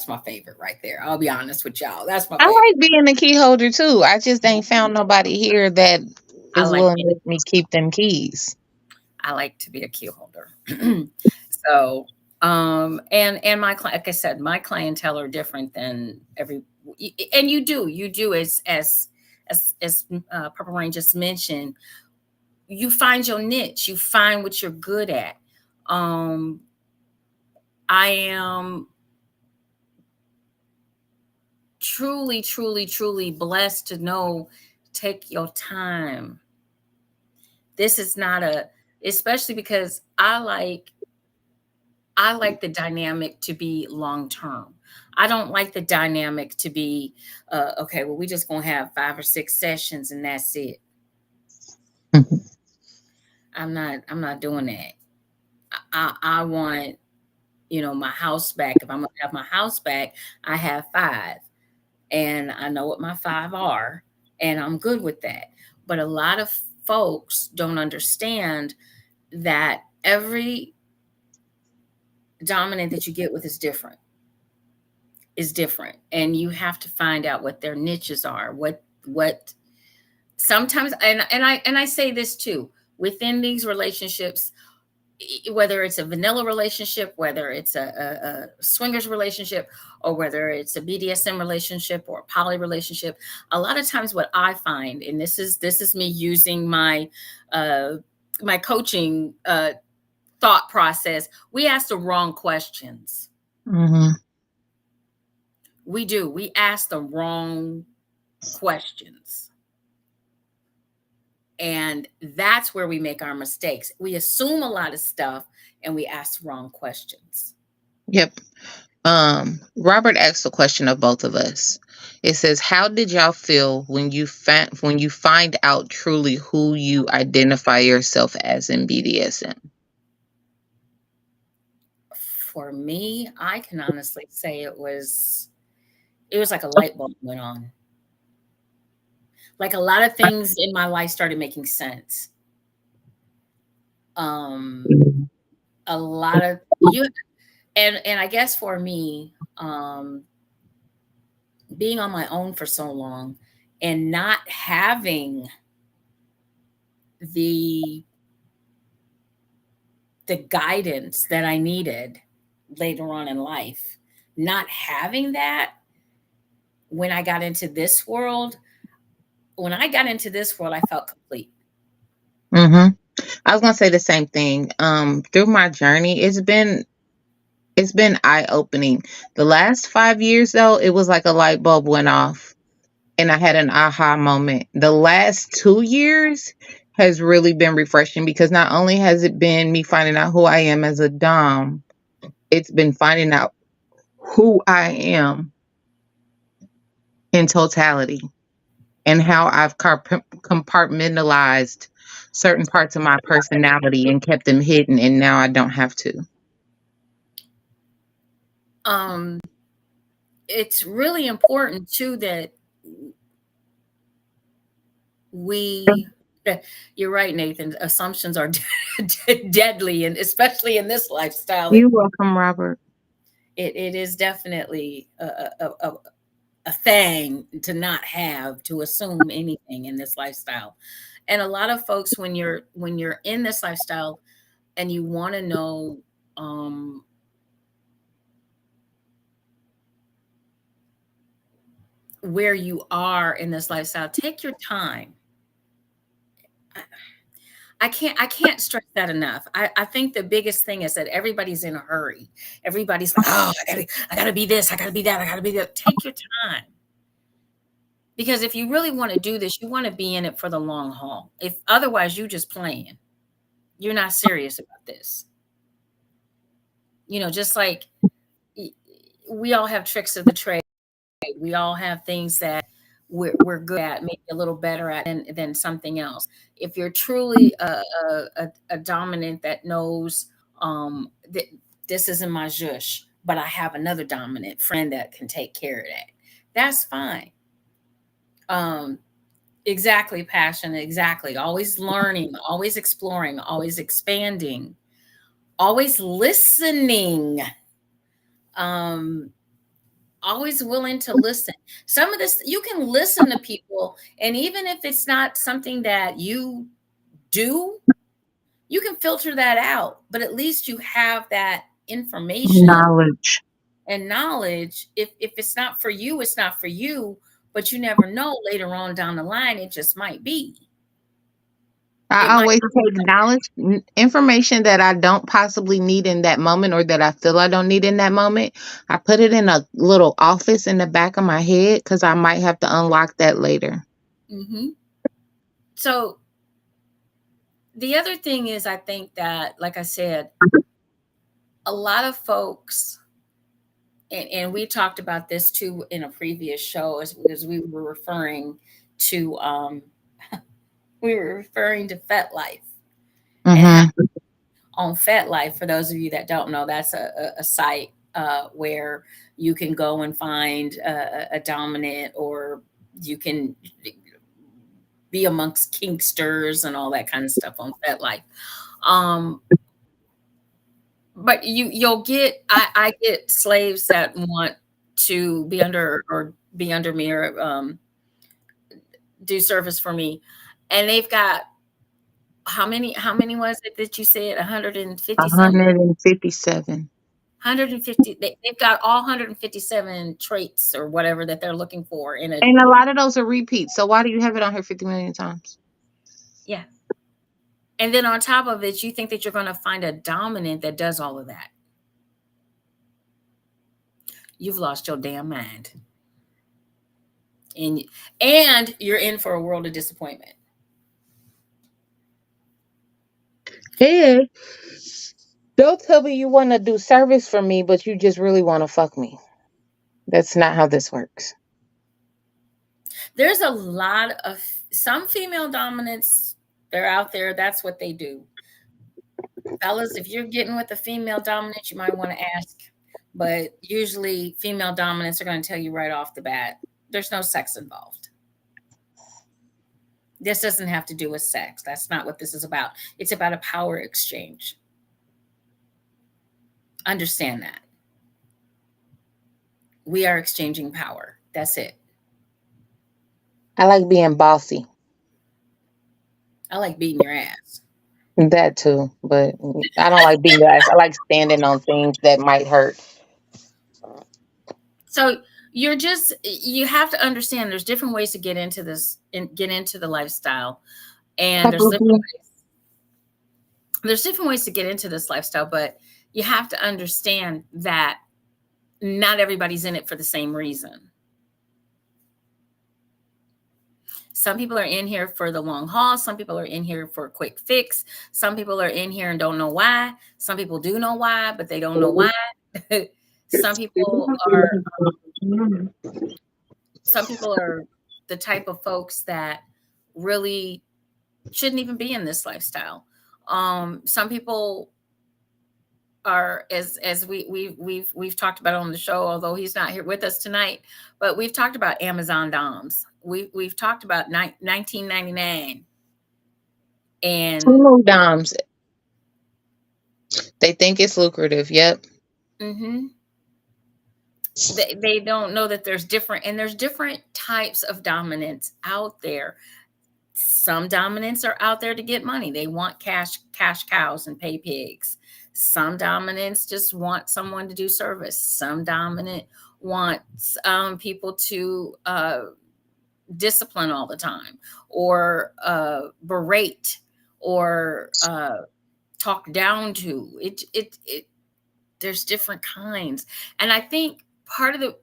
my favorite right there. I'll be honest with y'all. That's my I favorite. like being a key holder too. I just ain't found nobody here that I is like willing to being let me keep them keys. I like to be a key holder. So, and my like I said, my clientele are different than and you do as Purple Rain just mentioned, you find your niche, you find what you're good at. Um, I am truly, truly, truly blessed to know. Take your time. This is not a, especially because I like the dynamic to be long term. I don't like the dynamic to be, okay, well, we just gonna have 5 or 6 sessions and that's it. I'm not doing that. I want, my house back. If I'm gonna have my house back, I have five. And I know what my five are, and I'm good with that. But a lot of folks don't understand that every dominant that you get with is different, and you have to find out what their niches are, what sometimes, and I say this too, within these relationships, whether it's a vanilla relationship, whether it's a swingers relationship, or whether it's a BDSM relationship or a poly relationship, a lot of times what I find, and this is me using my my coaching thought process, we ask the wrong questions. Mhm. We do. We ask the wrong questions. And that's where we make our mistakes. We assume a lot of stuff and we ask wrong questions. Yep. Robert asked a question of both of us. It says, "How did y'all feel when you find out truly who you identify yourself as in BDSM?" For me, I can honestly say it was like a light bulb went on. Like a lot of things in my life started making sense. Um a lot of you and I guess for me, being on my own for so long and not having the the guidance that I needed later on in life, not having that when I got into this world, when I got into this world, I felt complete. Mhm. I was gonna say the same thing. Through my journey, it's been eye opening. The last 5 years, though, it was like a light bulb went off, and I had an aha moment. The last 2 years has really been refreshing because not only has it been me finding out who I am as a dom, it's been finding out who I am in totality and how I've compartmentalized certain parts of my personality and kept them hidden, and now I don't have to. Um, it's really important too that we you're right, Nathan. Assumptions are deadly, and especially in this lifestyle, You're welcome, Robert. it is definitely a thing to not have to assume anything in this lifestyle. And a lot of folks, when you're in this lifestyle and you want to know um, where you are in this lifestyle, take your time. I can't stress that enough. I think the biggest thing is that everybody's in a hurry. Everybody's like, oh, I gotta be this, I gotta be that, I gotta be that. Take your time. Because if you really want to do this, you want to be in it for the long haul. If otherwise you just playing. You're not serious about this. Just like we all have tricks of the trade. We all have things that we're good at, maybe a little better at than something else. If you're truly a dominant that knows that this isn't my zhush, but I have another dominant friend that can take care of that, that's fine. Um, exactly, passion, exactly. Always learning, always exploring, always expanding, always listening. Um, always willing to listen. Some of this you can listen to people, and even if it's not something that you do, you can filter that out. But at least you have that information Knowledge. and knowledge. If it's not for you, it's not for you. But you never know later on down the line, it just might be. It I might always be. take knowledge, information that I don't possibly need in that moment or that I feel I don't need in that moment. I put it in a little office in the back of my head because I might have to unlock that later. Hmm. So the other thing is, I think that, like I said, a lot of folks, and we talked about this too in a previous show, as we were referring to FetLife, and how Mm-hmm. on FetLife, for those of you that don't know, that's a site where you can go and find a dominant, or you can be amongst kinksters and all that kind of stuff on FetLife. Um, but you'll get I get slaves that want to be under, or be under me, or do service for me, and they've got how many was it that you said, 150 something, 157. 150, they've got all 157 traits or whatever that they're looking for in a. And a lot of those are repeats. So why do you have it on here 50 million times? Yeah. And then on top of it, you think that you're going to find a dominant that does all of that. You've lost your damn mind. And you're in for a world of disappointment. And don't tell me you want to do service for me, but you just really want to fuck me. That's not how this works. There's a lot of some female dominants, they're out there, that's what they do. Fellas, if you're getting with a female dominant, you might want to ask. But usually female dominants are going to tell you right off the bat, there's no sex involved. This doesn't have to do with sex. That's not what this is about. It's about a power exchange. Understand that. We are exchanging power. That's it. I like being bossy. I like beating your ass. That too, but I don't like being guys. I like standing on things that might hurt. So you have to understand there's different ways to get into this and get into the lifestyle. And there's different ways to get into this lifestyle, but you have to understand that not everybody's in it for the same reason. Some people are in here for the long haul. Some people are in here for a quick fix. Some people are in here and don't know why. Some people do know why, but they don't know why. Some people are the type of folks that really shouldn't even be in this lifestyle. Some people are, as we've talked about on the show, although he's not here with us tonight, but we've talked about Amazon Doms. We've talked about 1999 and Doms. They think it's lucrative. Yep. Mm-hmm. They don't know that there's different types of dominance out there. Some dominants are out there to get money. They want cash cows and pay pigs. Some dominants just want someone to do service. Some dominant wants people to discipline all the time, or berate, or talk down to. It there's different kinds, and I think part of the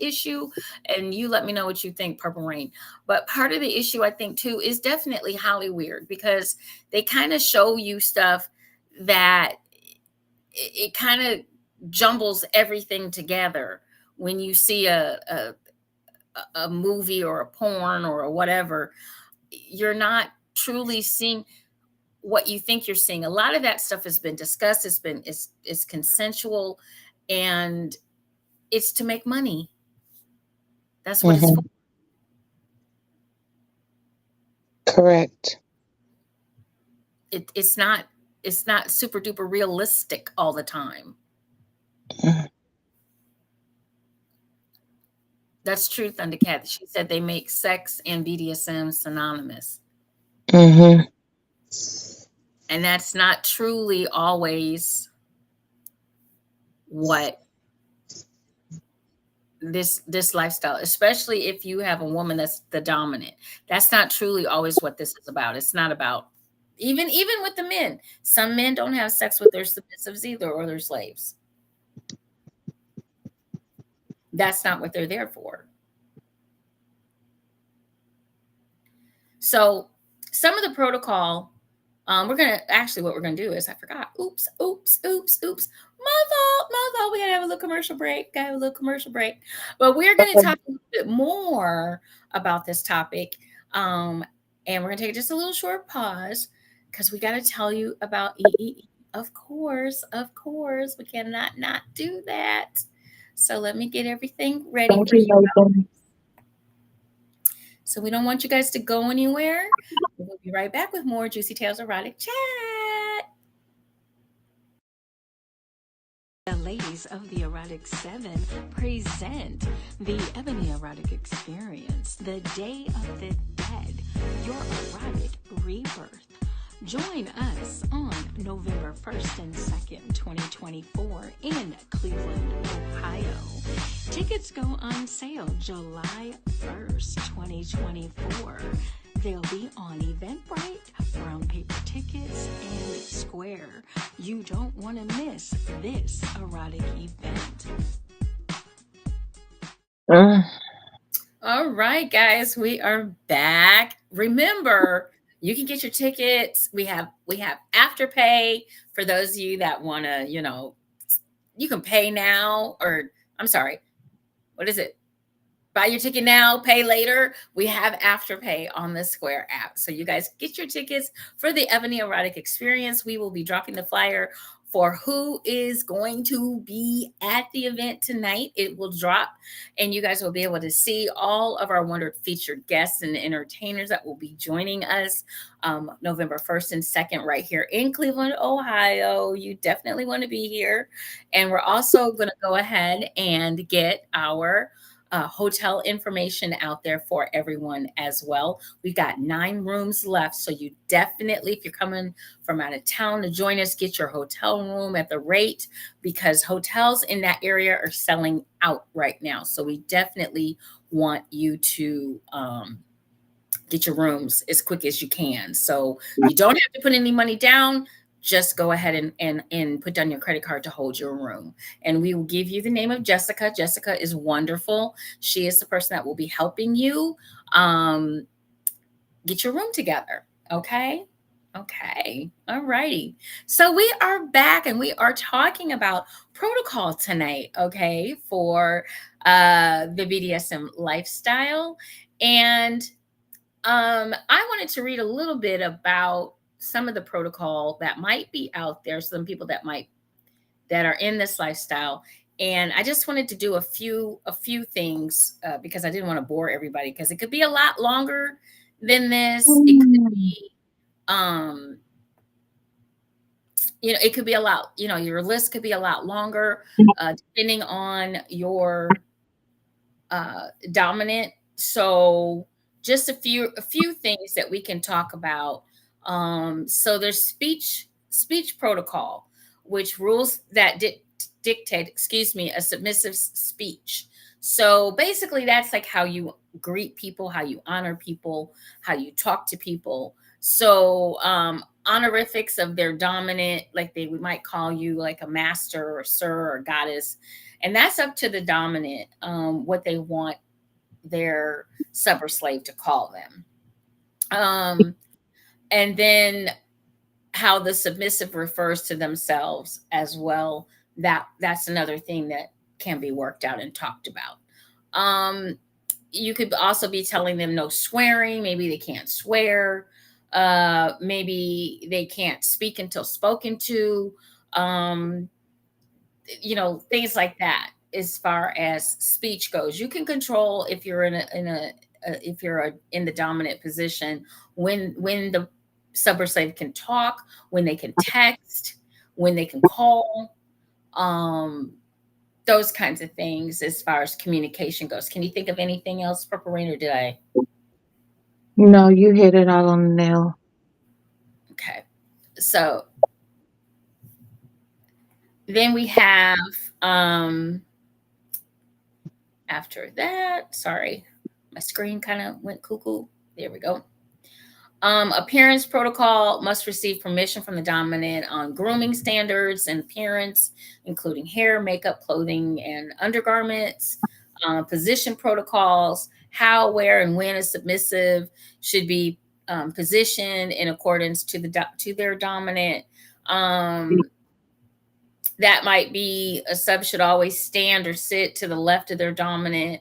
issue, and you let me know what you think, Purple Rain, but part of the issue I think too is definitely Hollywood, because they kind of show you stuff that it kind of jumbles everything together. When you see a movie or a porn or whatever, you're not truly seeing what you think you're seeing. A lot of that stuff has been discussed. It's consensual, and it's to make money. That's what it's for. Correct. It's not super duper realistic all the time. That's true, Thundercat. She said they make sex and BDSM synonymous. Mm-hmm. And that's not truly always what this lifestyle, especially if you have a woman that's the dominant. That's not truly always what this is about. It's not about, even with the men. Some men don't have sex with their submissives either, or their slaves. That's not what they're there for. So some of the protocol, what we're gonna do is, I forgot. Oops. My fault. We gotta have a little commercial break. But we're gonna talk a little bit more about this topic. And we're gonna take just a little short pause, because we gotta tell you about EEE. Of course, we cannot not do that. So let me get everything ready for you. So we don't want you guys to go anywhere. We'll be right back with more Juicy Tales Erotic Chat. The ladies of the Erotic 7 present the Ebony Erotic Experience, the Day of the Dead, your erotic rebirth. Join us on November 1st and 2nd, 2024 in Cleveland, Ohio. Tickets go on sale July 1st, 2024. They'll be on Eventbrite, brown paper tickets, and Square. You don't want to miss this erotic event. Mm. All right, guys, we are back. Remember, you can get your tickets. We have Afterpay for those of you that want to, you can pay now, or I'm sorry, what is it? Buy your ticket now, pay later. We have Afterpay on the Square app. So you guys get your tickets for the Ebony Erotic Experience. We will be dropping the flyer for who is going to be at the event tonight. It will drop, and you guys will be able to see all of our wonderful featured guests and entertainers that will be joining us November 1st and 2nd right here in Cleveland, Ohio. You definitely want to be here. And we're also going to go ahead and get our hotel information out there for everyone as well. We've got 9 rooms left. So you definitely, if you're coming from out of town to join us, get your hotel room at the rate, because hotels in that area are selling out right now. So we definitely want you to get your rooms as quick as you can. So you don't have to put any money down. Just go ahead and put down your credit card to hold your room. And we will give you the name of Jessica. Jessica is wonderful. She is the person that will be helping you get your room together. Okay. Okay. All righty. So we are back and we are talking about protocol tonight. Okay. For the BDSM lifestyle. And I wanted to read a little bit about some of the protocol that might be out there, some people that are in this lifestyle. And I just wanted to do a few things because I didn't want to bore everybody, because it could be a lot longer than this. It could be, it could be a lot, your list could be a lot longer depending on your dominant. So just a few things that we can talk about. So there's speech protocol, which rules that dictate, a submissive speech. So basically, that's like how you greet people, how you honor people, how you talk to people. So honorifics of their dominant, like we might call you like a master or sir or goddess, and that's up to the dominant, what they want their sub or slave to call them. And then how the submissive refers to themselves as well. That's another thing that can be worked out and talked about. You could also be telling them no swearing. Maybe they can't swear. Maybe they can't speak until spoken to. Things like that. As far as speech goes, you can control if you're in the dominant position, when the sub or slave can talk, when they can text, when they can call, those kinds of things as far as communication goes. Can you think of anything else, Purple, or did I? No, you hit it all on the nail. Okay. So then we have after that, sorry, my screen kind of went cuckoo. There we go. Appearance protocol must receive permission from the dominant on grooming standards and appearance, including hair, makeup, clothing, and undergarments. Position protocols, how, where, and when a submissive should be positioned in accordance to their dominant. That might be a sub should always stand or sit to the left of their dominant.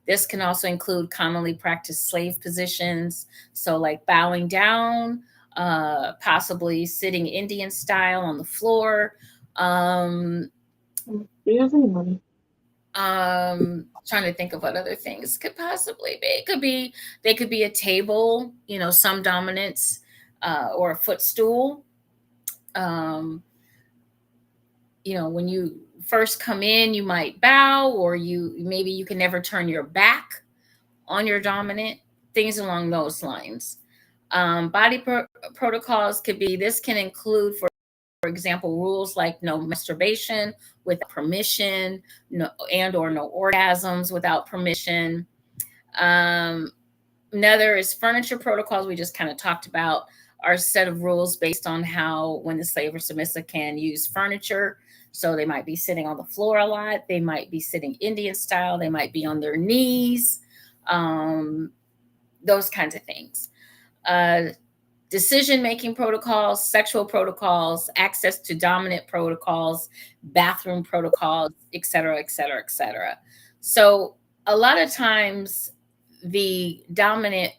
This can also include commonly practiced slave positions. So like bowing down, possibly sitting Indian style on the floor. Trying to think of what other things could possibly be. They could be a table, some dominants, or a footstool. When you first come in, you might bow, or maybe you can never turn your back on your dominant, things along those lines. Body protocols this can include, for example, rules like no masturbation without permission, no or no orgasms without permission. Another is furniture protocols. We just kind of talked about our set of rules based on how when the slave or submissive can use furniture. So they might be sitting on the floor a lot. They might be sitting Indian style. They might be on their knees. Um, those kinds of things. Uh, Decision making protocols, sexual protocols, access to dominant protocols, bathroom protocols, et cetera, et cetera, et cetera. So a lot of times the dominant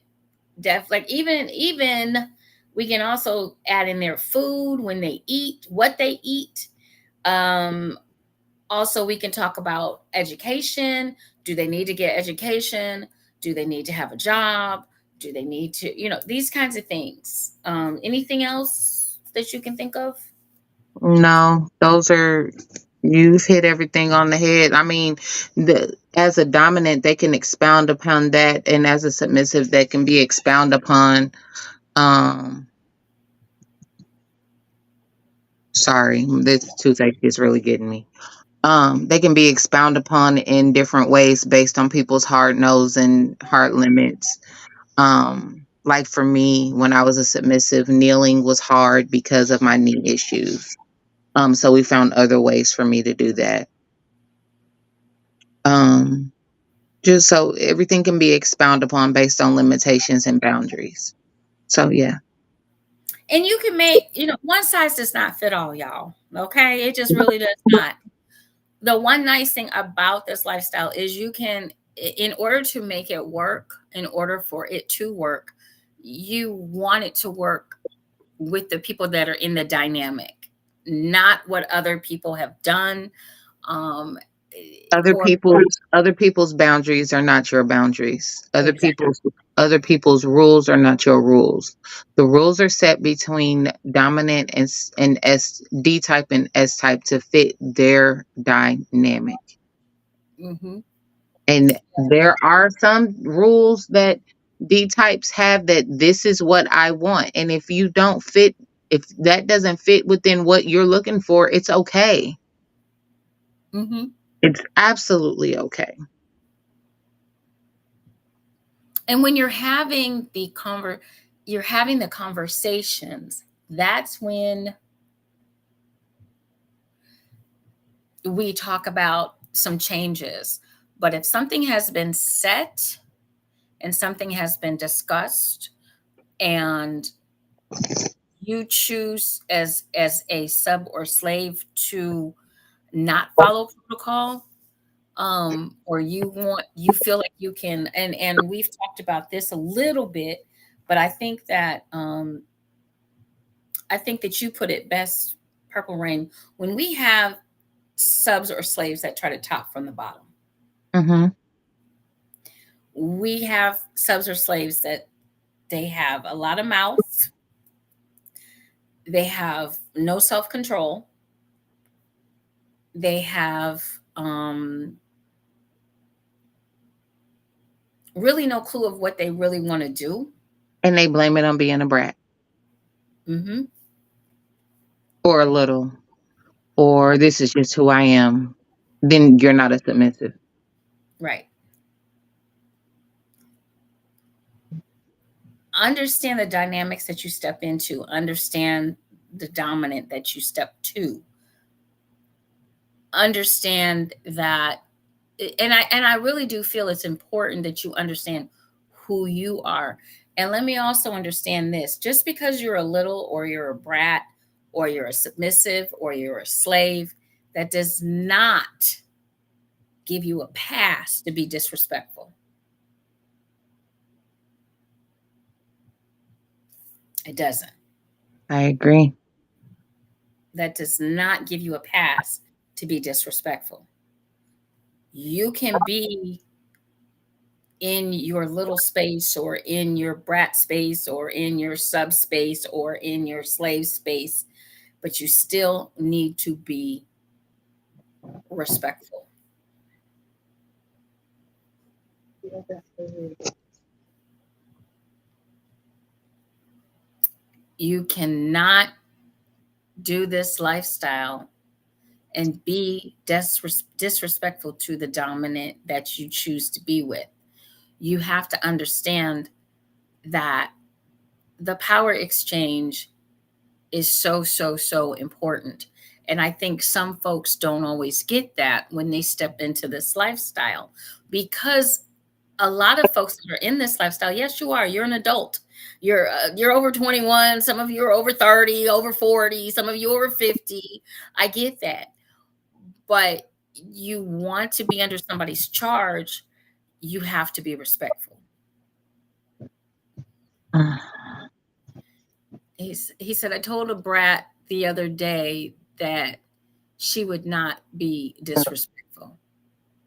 like even we can also add in their food, when they eat, what they eat. Um, Also, we can talk about education. Do they need to get education? Do they need to have a job? Do they need to, these kinds of things. Anything else that you can think of? No, those are, you've hit everything on the head. I mean, as a dominant, they can expound upon that, and as a submissive, that can be expound upon. Um, Sorry, this toothache is really getting me. They can be expound upon in different ways based on people's hard nose and hard limits. Like for me, when I was a submissive, kneeling was hard because of my knee issues. So we found other ways for me to do that. Um, just so everything can be expounded upon based on limitations and boundaries. So yeah. And you can make, one size does not fit all, y'all. Okay. It just really does not. The one nice thing about this lifestyle is you can, in order to make it work, in order for it to work, you want it to work with the people that are in the dynamic, not what other people have done. Um, Other or people's boundaries are not your boundaries. exactly. Other people's rules are not your rules. The rules are set between dominant and S D type and S type to fit their dynamic. Hmm. And there are some rules that D types have, that this is what I want. And if that doesn't fit within what you're looking for, it's okay. Hmm. It's absolutely okay. And when you're having the conversations, that's when we talk about some changes. But if something has been set and something has been discussed, and you choose as a sub or slave to not follow protocol, or you feel like you can, and we've talked about this a little bit, but I think that you put it best, Purple Rain, when we have subs or slaves that try to top from the bottom. Hmm. We have subs or slaves that they have a lot of mouth, they have no self-control, they have really no clue of what they really want to do. And they blame it on being a brat Hmm. or a little, or this is just who I am. Then you're not a submissive. Right. Understand the dynamics that you step into, understand the dominant that you step to, understand that, and I really do feel it's important that you understand who you are. And let me also understand this: just because you're a little, or you're a brat, or you're a submissive, or you're a slave, that does not give you a pass to be disrespectful. It doesn't. I agree. That does not give you a pass to be disrespectful. You can be in your little space, or in your brat space, or in your sub space, or in your slave space, but you still need to be respectful. You cannot do this lifestyle and be disrespectful to the dominant that you choose to be with. You have to understand that the power exchange is so, so, so important. And I think some folks don't always get that when they step into this lifestyle, because a lot of folks that are in this lifestyle, yes, you are. You're an adult. You're over 21. Some of you are over 30, over 40. Some of you over 50. I get that, but you want to be under somebody's charge. You have to be respectful. He said, I told a brat the other day that she would not be disrespectful.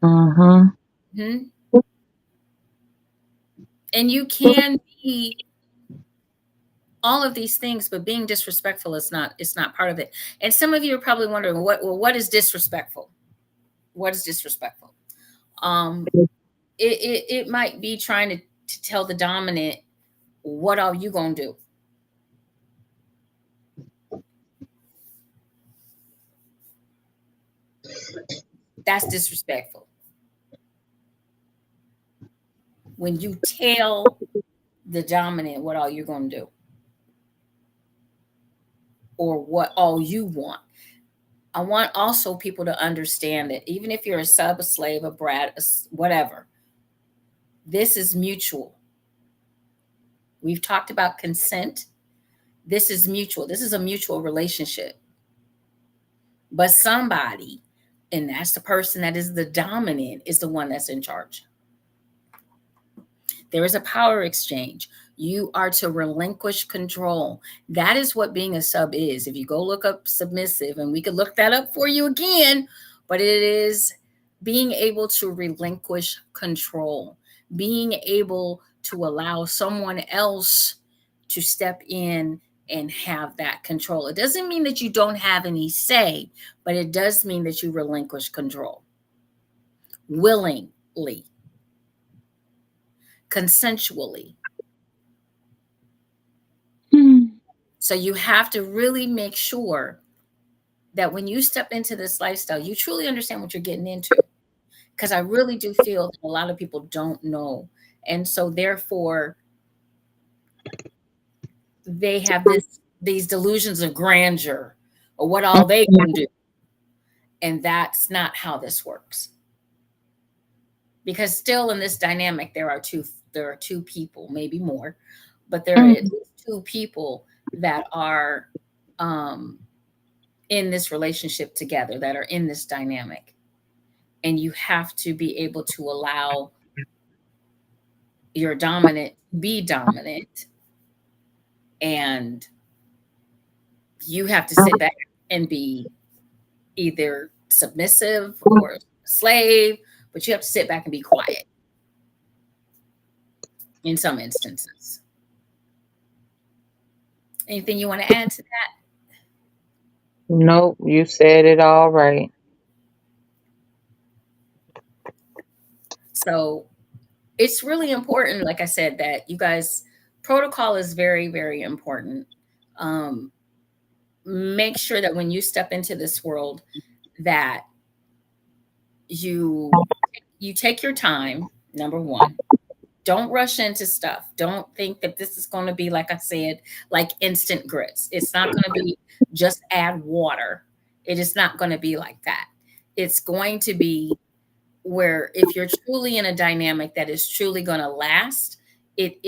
Mm-hmm. Hmm. And you can be all of these things, but being disrespectful is not, it's not part of it. And some of you are probably wondering, what is disrespectful? What is disrespectful? Um, it might be trying to tell the dominant, what are you gonna do? That's disrespectful. When you tell the dominant what all you're gonna do, or what all you want. I want also people to understand that even if you're a sub, a slave, a brat, whatever, this is mutual. We've talked about consent. This is mutual. This is a mutual relationship. But somebody, and that's the person that is the dominant, is the one that's in charge. There is a power exchange. You are to relinquish control. That is what being a sub is. If you go look up submissive, and we could look that up for you again, but it is being able to relinquish control, being able to allow someone else to step in and have that control. It doesn't mean that you don't have any say, but it does mean that you relinquish control willingly, consensually. So you have to really make sure that when you step into this lifestyle, you truly understand what you're getting into. Because I really do feel that a lot of people don't know. And so therefore they have these delusions of grandeur, or what all they can do. And that's not how this works. Because still in this dynamic, there are two people, maybe more, but there are at least two people that are in this relationship together, that are in this dynamic. And you have to be able to allow your dominant be dominant, and you have to sit back and be either submissive or slave, but you have to sit back and be quiet in some instances. Anything you want to add to that? Nope, you said it all right. So it's really important, like I said, that you guys, protocol is very, very important. um, Make sure that when you step into this world, that you you take your time. Number one, don't rush into stuff. Don't think that this is going to be, like I said, like instant grits. It's not going to be just add water. It is not going to be like that. It's going to be where, if you're truly in a dynamic that is truly going to last, it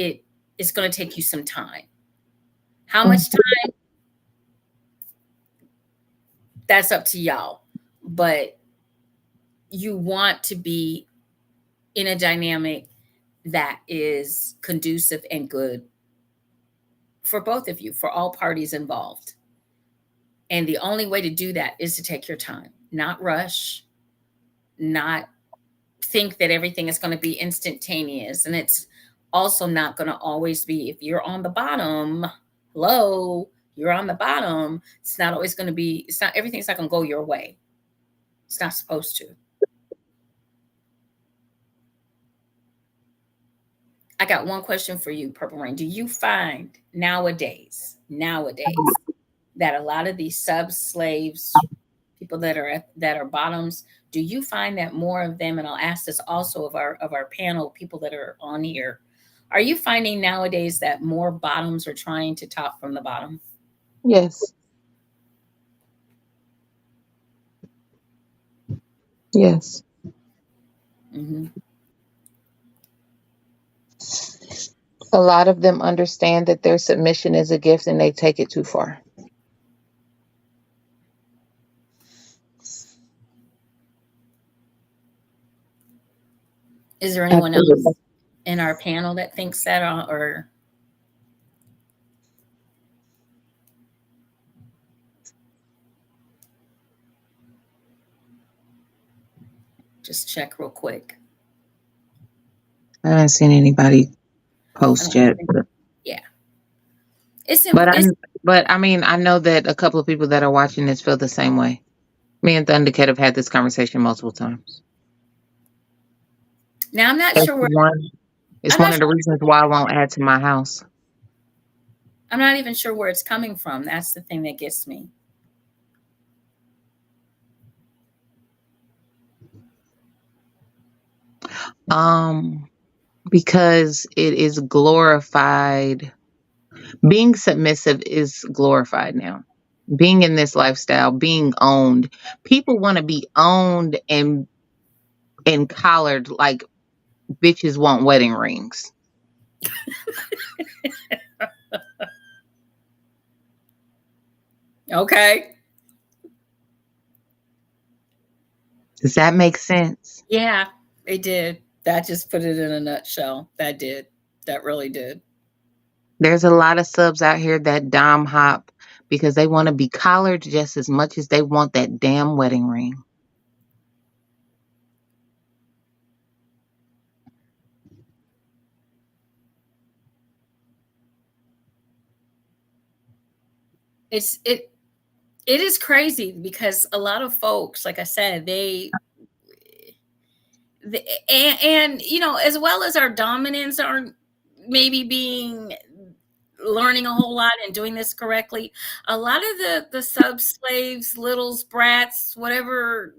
is going to take you some time. How much time? That's up to y'all. But you want to be in a dynamic that is conducive and good for both of you, for all parties involved. And the only way to do that is to take your time, not rush, not think that everything is going to be instantaneous. And it's also not going to always be, if you're on the bottom, hello, you're on the bottom. It's not always going to be, it's not, everything's not going to go your way. It's not supposed to. I got one question for you, Purple Rain. Do you find nowadays, that a lot of these sub slaves, people that are bottoms, do you find that more of them, and I'll ask this also of our panel, people that are on here, Are you finding nowadays that more bottoms are trying to top from the bottom? Yes. Yes. Hmm. A lot of them understand that their submission is a gift and they take it too far. Is there anyone else Absolutely. in our panel that thinks that, or just check real quick? I haven't seen anybody I post don't yet. think, yeah. It's But simple. I It's but I mean I know that a couple of people that are watching this feel the same way. Me and Thundercat have had this conversation multiple times. now I'm not It's sure where one it's I'm one not of the sure reasons why I won't add to my house. I'm not even sure where it's coming from. That's the thing that gets me. Um because it is glorified. Being submissive is glorified now. Being in this lifestyle, being owned. People want to be owned and collared like bitches want wedding rings. Okay. Does that make sense? Yeah, it did. That just put it in a nutshell. That did. That really did. There's a lot of subs out here that dom hop because they want to be collared just as much as they want that damn wedding ring. It it is crazy because a lot of folks, like I said, and you know, as well as our dominants aren't maybe being learning a whole lot and doing this correctly. A lot of the sub slaves, littles, brats, whatever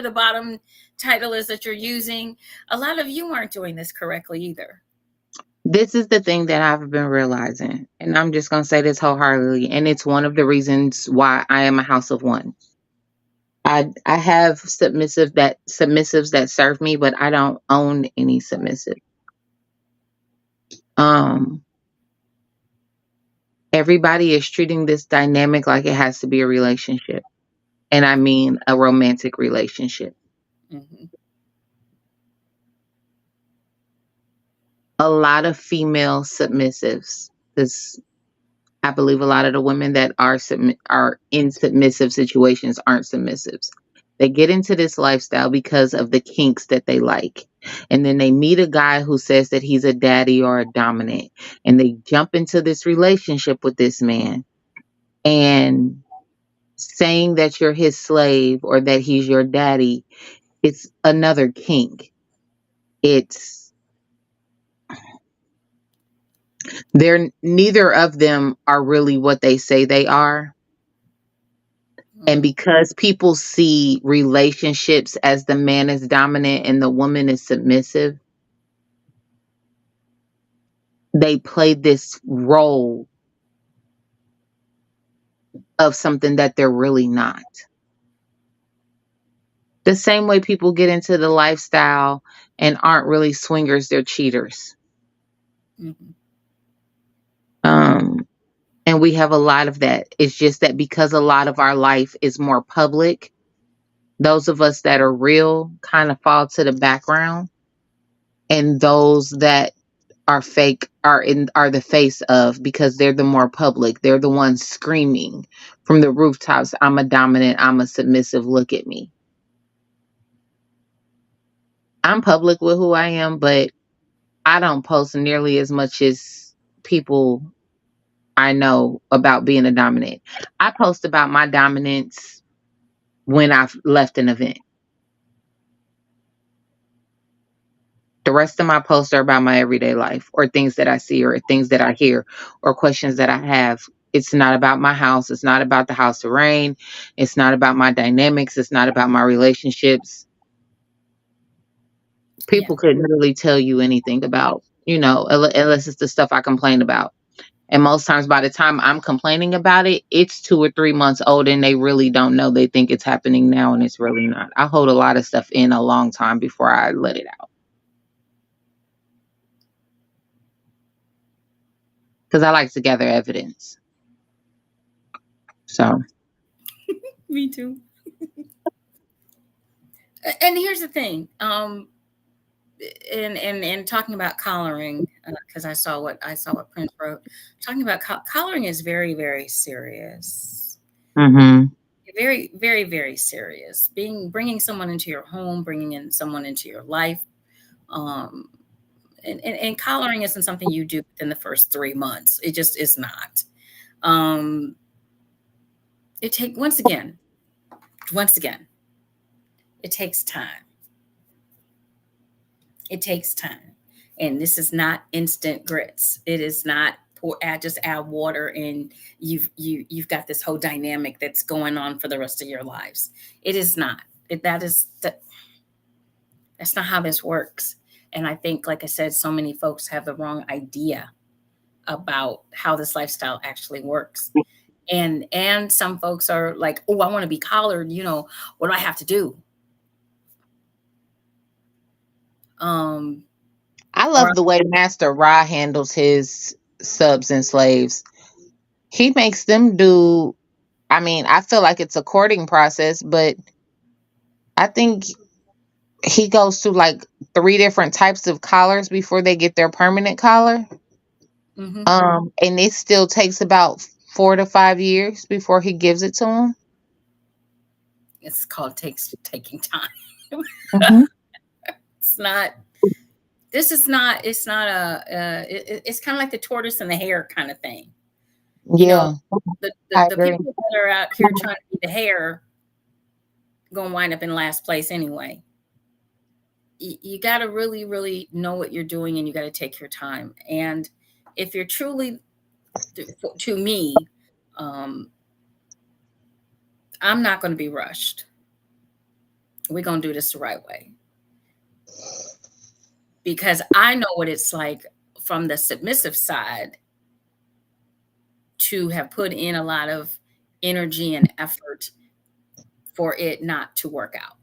the bottom title is that you're using, a lot of you aren't doing this correctly either. This is the thing that I've been realizing, and I'm just going to say this wholeheartedly, and it's one of the reasons why I am a house of one. I have submissives that serve me, but I don't own any submissive. Um, Everybody is treating this dynamic like it has to be a relationship, and I mean a romantic relationship. Hmm. A lot of female submissives, because I believe a lot of the women that are in submissive situations aren't submissives. They get into this lifestyle because of the kinks that they like. And then they meet a guy who says that he's a daddy or a dominant. And they jump into this relationship with this man. And saying that you're his slave or that he's your daddy, it's another kink. It's they're neither of them are really what they say they are. And Hmm. because people see relationships as the man is dominant and the woman is submissive, they play this role of something that they're really not. The same way people get into the lifestyle and aren't really swingers, they're cheaters. Hmm. Um, and we have a lot of that. It's just that because a lot of our life is more public, those of us that are real kind of fall to the background. And those that are fake are the face of because they're the more public. They're the ones screaming from the rooftops, I'm a dominant, I'm a submissive, look at me. I'm public with who I am, but I don't post nearly as much as people I know about being a dominant. I post about my dominance when I've left an event. The rest of my posts are about my everyday life or things that I see or things that I hear or questions that I have. It's not about my house. It's not about the house of rain. It's not about my dynamics. It's not about my relationships. Yeah. People couldn't really tell you anything about. unless it's the stuff I complain about. And most times, by the time I'm complaining about it, it's 2 or 3 months old, and they really don't know. They think it's happening now, and it's really not. I hold a lot of stuff in a long time before I let it out because I like to gather evidence. So, Me too. And here's the thing, and talking about collaring, because I saw what Prince wrote. Talking about collaring is very, very serious. hmm Very, very, very serious. Bringing someone into your home, bringing in someone into your life, um, and collaring isn't something you do within the first 3 months. It just is not. Um, it take once again, it takes time. It takes time. And this is not instant grits. It is not just add water and you've got this whole dynamic that's going on for the rest of your lives. It is not. That's not how this works. And I think, like I said, so many folks have the wrong idea about how this lifestyle actually works. And some folks are like, oh, I want to be collared, what do I have to do? Um I or love the way Master Ra handles his subs and slaves. He makes them do. I mean, I feel like it's a courting process, but I think he goes through like 3 different types of collars before they get their permanent collar. mhm. And it still takes about 4 to 5 years before he gives it to him. It's called taking time. hmm It's not. This is not. It's not it's kind of like the tortoise and the hare kind of thing. You know, Yeah, the I the agree. people that are out here trying to be the hare gonna wind up in last place anyway. You got to really, really know what you're doing, and you got to take your time. And if you're truly, to me, um, I'm not going to be rushed. We're going to do this the right way because I know what it's like from the submissive side to have put in a lot of energy and effort for it not to work out.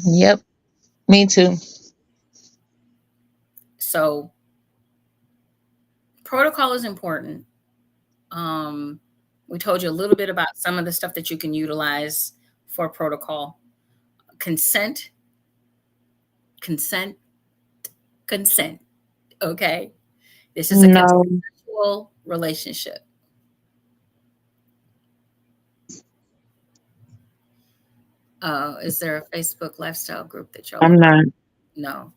Yep, me too. So protocol is important. Um, we told you a little bit about some of the stuff that you can utilize for protocol. Consent, consent, consent. Okay. This is a No, consensual relationship. Is there a Facebook lifestyle group that y'all I'm are? not. No,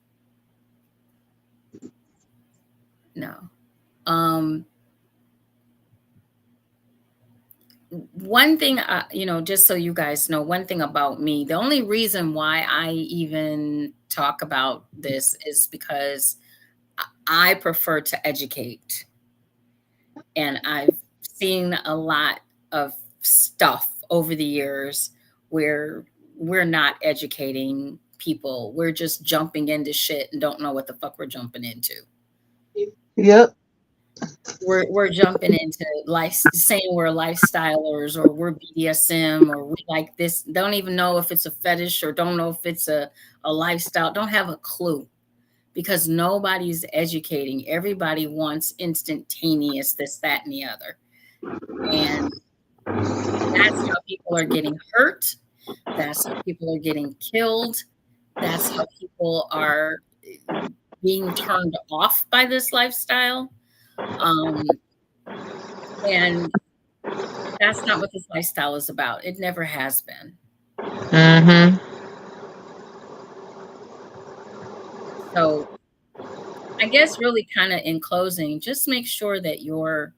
no. Um, One thing, just so you guys know, one thing about me, the only reason why I even talk about this is because I prefer to educate. And I've seen a lot of stuff over the years where we're not educating people. We're just jumping into shit and don't know what the fuck we're jumping into. Yep. We're jumping into life, saying we're lifestylers or we're BDSM or we like this. Don't even know if it's a fetish or don't know if it's a lifestyle. Don't have a clue because nobody's educating. Everybody wants instantaneous this, that, and the other. And that's how people are getting hurt. That's how people are getting killed. That's how people are being turned off by this lifestyle. Um, and that's not what this lifestyle is about. It never has been. hmm So I guess really kind of in closing, just make sure that you're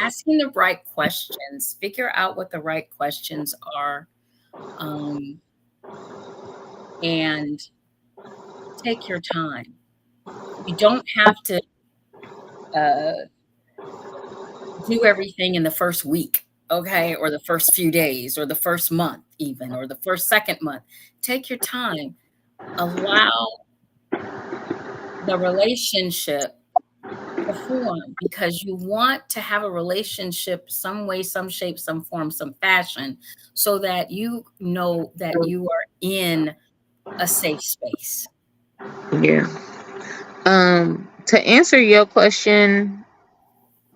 asking the right questions. Figure out what the right questions are. Um, and take your time. You don't have to uh, do everything in the first week, okay, or the first few days, or the first month, even, or the first second month. Take your time. Allow the relationship to form, because you want to have a relationship some way, some shape, some form, some fashion, so that you know that you are in a safe space. Yeah. To answer your question,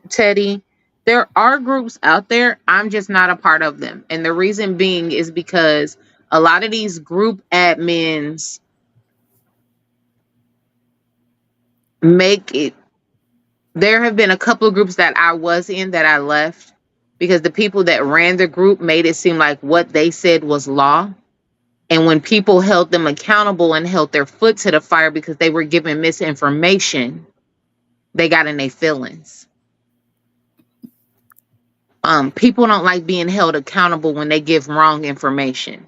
Teddy, there are groups out there. I'm just not a part of them. And the reason being is because a lot of these group admins make it. There have been a couple of groups that I was in that I left because the people that ran the group made it seem like what they said was law. And when people held them accountable and held their foot to the fire because they were given misinformation, they got in their feelings. People don't like being held accountable when they give wrong information.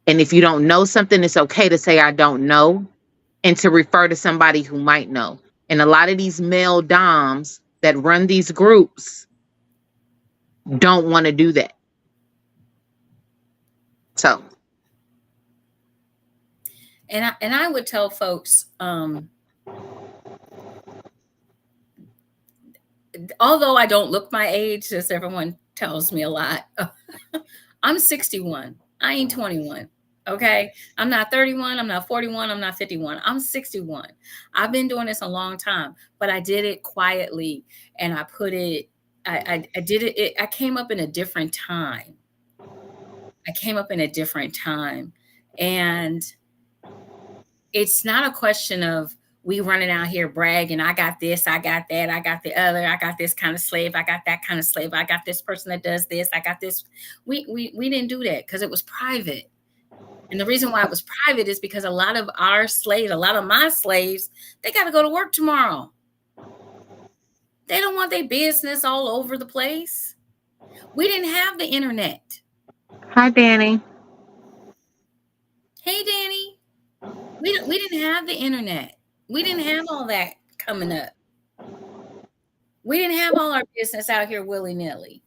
And if you don't know something, it's okay to say, I don't know, and to refer to somebody who might know. And a lot of these male doms that run these groups don't want to do that. So, And I would tell folks, although I don't look my age, as everyone tells me a lot, I'm 61. I ain't 21. Okay. I'm not 31. I'm not 41. I'm not 51. I'm 61. I've been doing this a long time, but I did it quietly, and I put it, I did it. I came up in a different time. I came up in a different time. And it's not a question of we running out here bragging, I got this, I got that, I got the other, I got this kind of slave, I got that kind of slave, I got this person that does this, I got this. We didn't do that because it was private. And the reason why it was private is because a lot of our slaves, a lot of my slaves, they got to go to work tomorrow. They don't want their business all over the place. We didn't have the internet. hi, Dani. Hey, Dani, we didn't have the internet. We didn't have all that coming up. We didn't have all our business out here willy-nilly.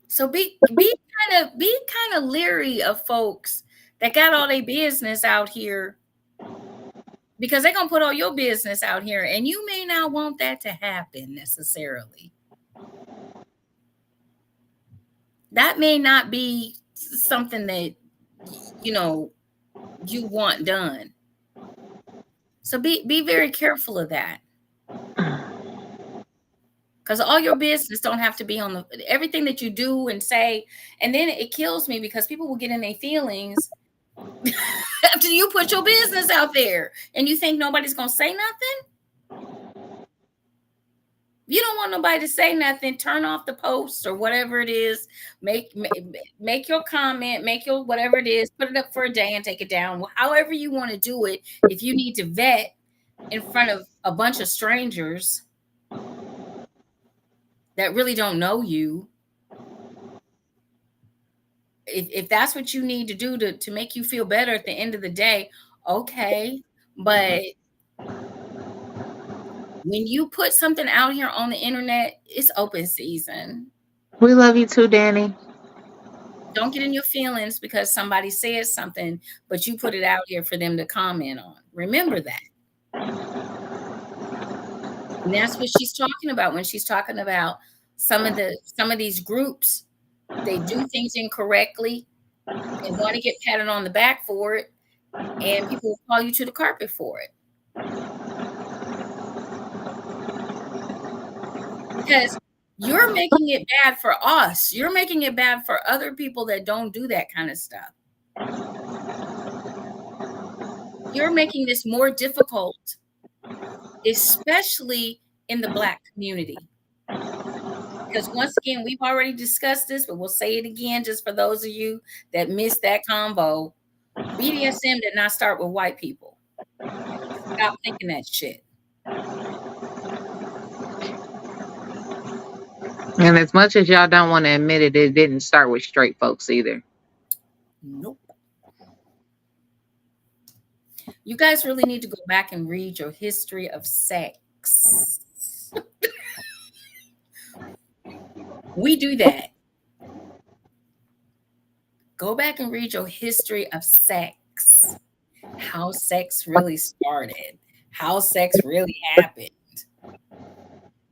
So be kind of leery of folks that got all their business out here, because they're gonna put all your business out here, and you may not want that to happen necessarily. That may not be something that you know you want done. So be very careful of that. Because all your business don't have to be on everything that you do and say. And then it kills me because people will get in their feelings after you put your business out there and you think nobody's going to say nothing. You don't want nobody to say nothing. Turn off the post or whatever it is. Make your comment, make your whatever it is, put it up for a day and take it down. However you want to do it. If you need to vet in front of a bunch of strangers that really don't know you, if that's what you need to do to make you feel better at the end of the day, okay. But when you put something out here on the internet, it's open season. We love you too, Dani. Don't get in your feelings because somebody said something, but you put it out here for them to comment on. Remember that. And that's what she's talking about when she's talking about some of these groups. They do things incorrectly and want to get patted on the back for it, and people will call you to the carpet for it. Because you're making it bad for us. You're making it bad for other people that don't do that kind of stuff. You're making this more difficult, especially in the Black community. Because once again, we've already discussed this, but we'll say it again just for those of you that missed that combo. BDSM did not start with white people. Stop thinking that shit. And as much as y'all don't want to admit it, it didn't start with straight folks either. Nope. You guys really need to go back and read your history of sex. We do that. Go back and read your history of sex how sex really started, how sex really happened.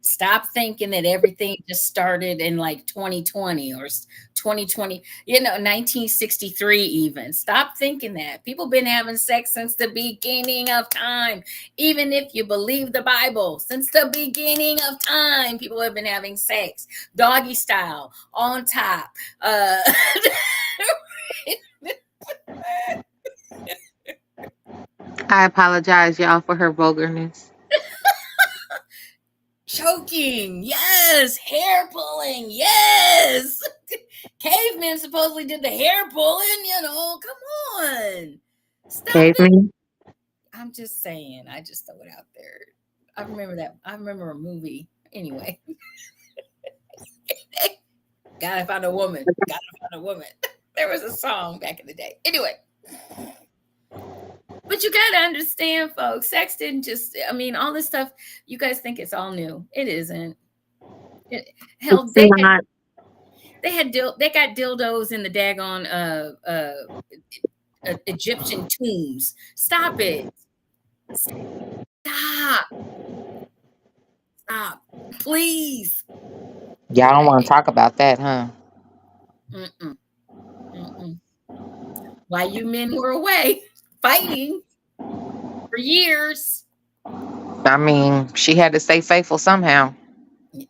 Stop thinking that everything just started in like 2020 or 2020, 1963 even. Stop thinking that. People been having sex since the beginning of time. Even if you believe the Bible, since the beginning of time, people have been having sex. Doggy style, on top. I apologize, y'all, for her vulgarness. Choking, yes. Hair pulling, yes. Cavemen supposedly did the hair pulling, come on. Stop it. Caveman. I'm just saying, I just throw it out there. I remember that. I remember a movie. Anyway, gotta find a woman. Gotta find a woman. There was a song back in the day. Anyway, but you gotta understand, folks, sex didn't just, all this stuff, you guys think it's all new. It isn't. It's Hell, not. they got dildos in the daggone Egyptian tombs. Stop it. Stop. Stop. Please. Y'all don't want to talk about that, huh? Mm-mm. Mm-mm. While you men were away fighting for years. I mean, she had to stay faithful somehow.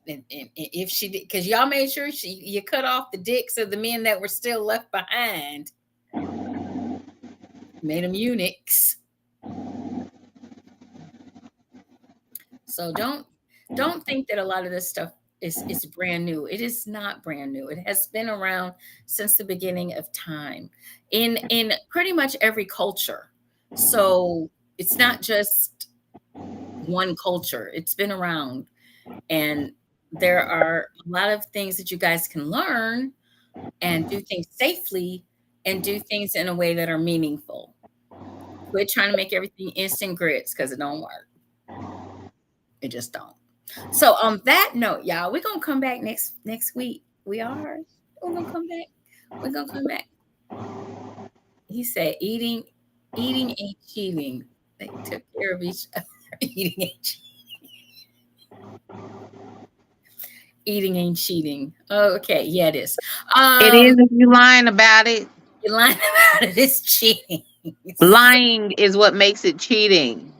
And if she did, because y'all made sure you cut off the dicks of the men that were still left behind, made them eunuchs. So don't think that a lot of this stuff is brand new. It is not brand new. It has been around since the beginning of time in pretty much every culture. So it's not just one culture. It's been around, and there are a lot of things that you guys can learn and do things safely and do things in a way that are meaningful. Quit trying to make everything instant grits because it don't work. It just don't. So on that note, y'all, we're gonna come back next week. We are. We're gonna come back. We're gonna come back. He said eating ain't cheating. They took care of each other. Eating ain't cheating. Eating ain't cheating. Oh, okay, yeah, it is. It is if you lying about it. You're lying about it. It's cheating. Lying is what makes it cheating.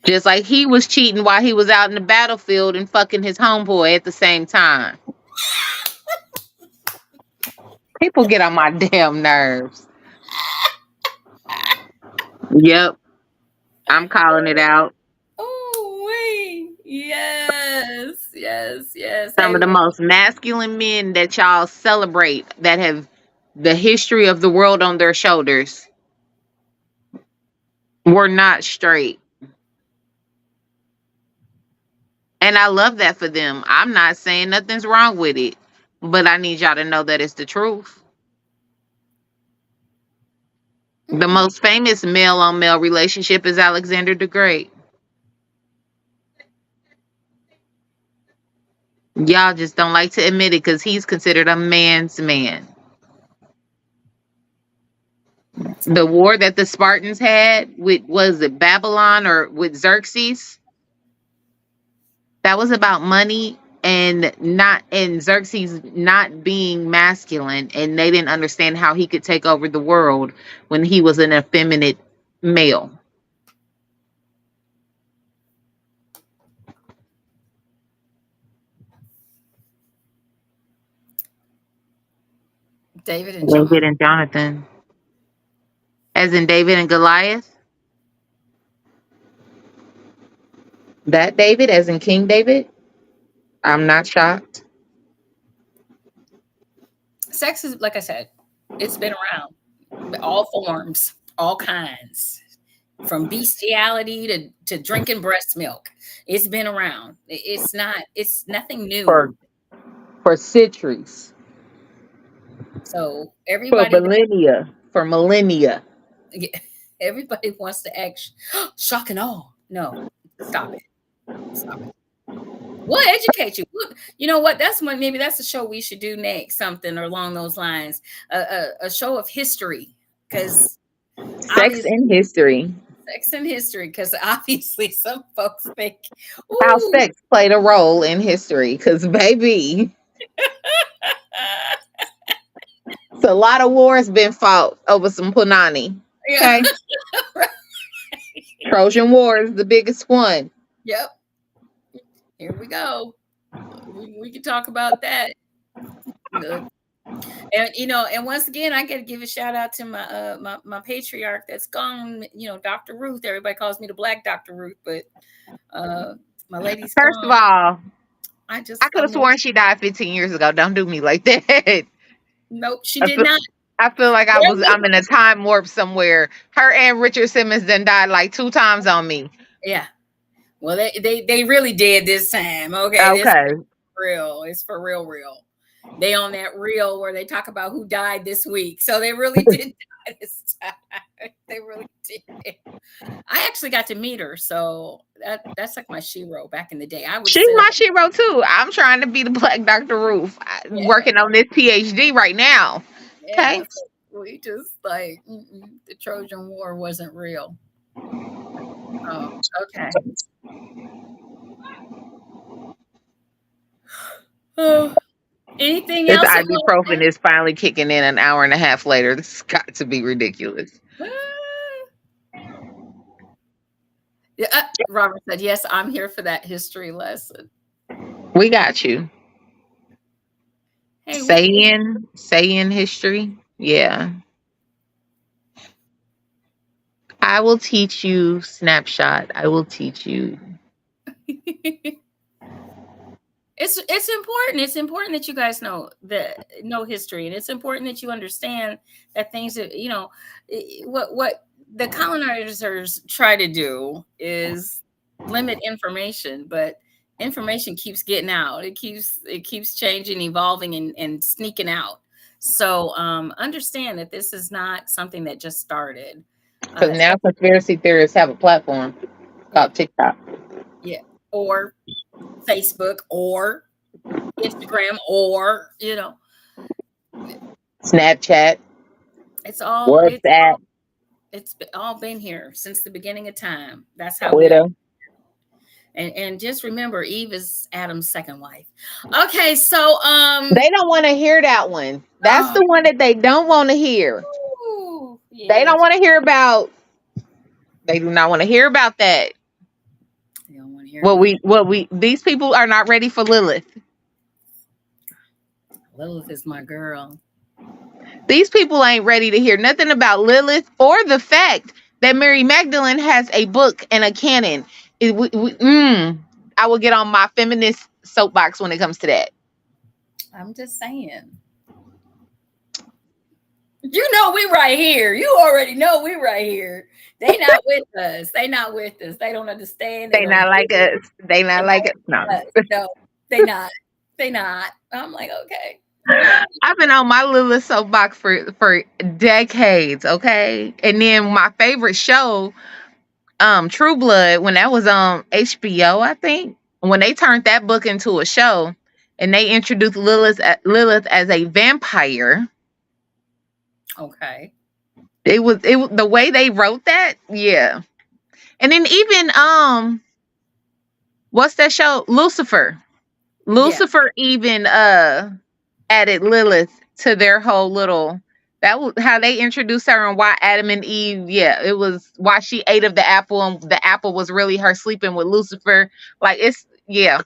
Just like he was cheating while he was out in the battlefield and fucking his homeboy at the same time. People get on my damn nerves. Yep. I'm calling it out. Oh wait. Yes, yes, yes. Some Hey, of the most masculine men that y'all celebrate that have the history of the world on their shoulders were not straight. And I love that for them. I'm not saying nothing's wrong with it, but I need y'all to know that it's the truth. The most famous male on male relationship is Alexander the Great. Y'all just don't like to admit it because he's considered a man's man. The war that the Spartans had with, was it Babylon or with Xerxes? That was about money and Xerxes not being masculine, and they didn't understand how he could take over the world when he was an effeminate male. David and David John. and Jonathan. As in David and Goliath? That David, as in King David? I'm not shocked. Sex is, like I said, it's been around, all forms, all kinds, from bestiality to drinking breast milk. It's been around. It's nothing For new. for centuries. So For everybody millennia. For millennia. everybody wants to act shock and awe. No, stop it. Stop it. We'll educate you. You know what? Maybe that's a show we should do next, something along those lines. A show of history, because Sex obviously in history. sex and history, because obviously some folks think, How ooh, sex played a role in history. Because, baby, it's a lot of wars been fought over some punani. yeah, Okay. Trojan War is the biggest one. yep. Here we go. We can talk about that. Look, and and once again, I got to give a shout out to my patriarch that's gone. Dr. Ruth. Everybody calls me the Black Dr. Ruth, but uh, my lady's First of gone. all, I could I have miss. sworn she died 15 years ago. Don't do me like that. Nope, she I did feel, not. I feel like They're I'm in living. a time warp somewhere. Her and Richard Simmons then died like 2 times on me. Yeah. Well, they really did this time. Okay, this Okay. real. It's for real, real. They on that reel where they talk about who died this week. So they really did die this time. They really did. I actually got to meet her, so that's like my shero back in the day. I would She's sit up. my shero too. I'm trying to be the Black Dr. Roof. Yeah, Working on this PhD right now. yeah. Okay. So we just like the Trojan War wasn't real. Oh, okay. Oh, anything This else you want to ibuprofen is finally kicking in an hour and a half later. This has got to be ridiculous. say? Yeah, Robert said, "Yes, I'm here for that history lesson." We got you. Hey, Saying history. Yeah. I will teach you snapshot. I will teach you. it's important. It's important that you guys know history, and it's important that you understand that things that what the colonizers try to do is limit information, but information keeps getting out. It keeps changing, evolving, and sneaking out. So understand that this is not something that just started. Because Uh, now conspiracy theorists have a platform yeah, called TikTok. yeah, or Facebook, or Instagram, or Snapchat. it's all it's WhatsApp. all all been here since the beginning of time. That's how we Twitter. and just remember, Eve is Adam's second wife. Okay, so They don't want to hear that one. That's oh, the one that they don't want to hear. They don't yes, want to hear about. They do not want to hear about that. you don't want to hear about that. These people are not ready for Lilith. Lilith is my girl. These people ain't ready to hear nothing about Lilith or the fact that Mary Magdalene has a book and a canon. I will get on my feminist soapbox when it comes to that. I'm just saying. We right here. You already know we right here. They not with us. They not with us. They don't understand. They They don't not get like it. us. They They not not like us. No. with us. No, they not. They not. I'm like, okay. All right. I've been on my Lilith soapbox for decades, okay? And then my favorite show, True Blood, when that was on HBO, I think, when they turned that book into a show and they introduced Lilith as a vampire. Okay. It was the way they wrote that, yeah. And then even what's that show? Lucifer. Yeah. Lucifer even added Lilith to their whole little, that was how they introduced her, and why Adam and Eve, yeah, it was why she ate of the apple and the apple was really her sleeping with Lucifer. Like, it's, yeah.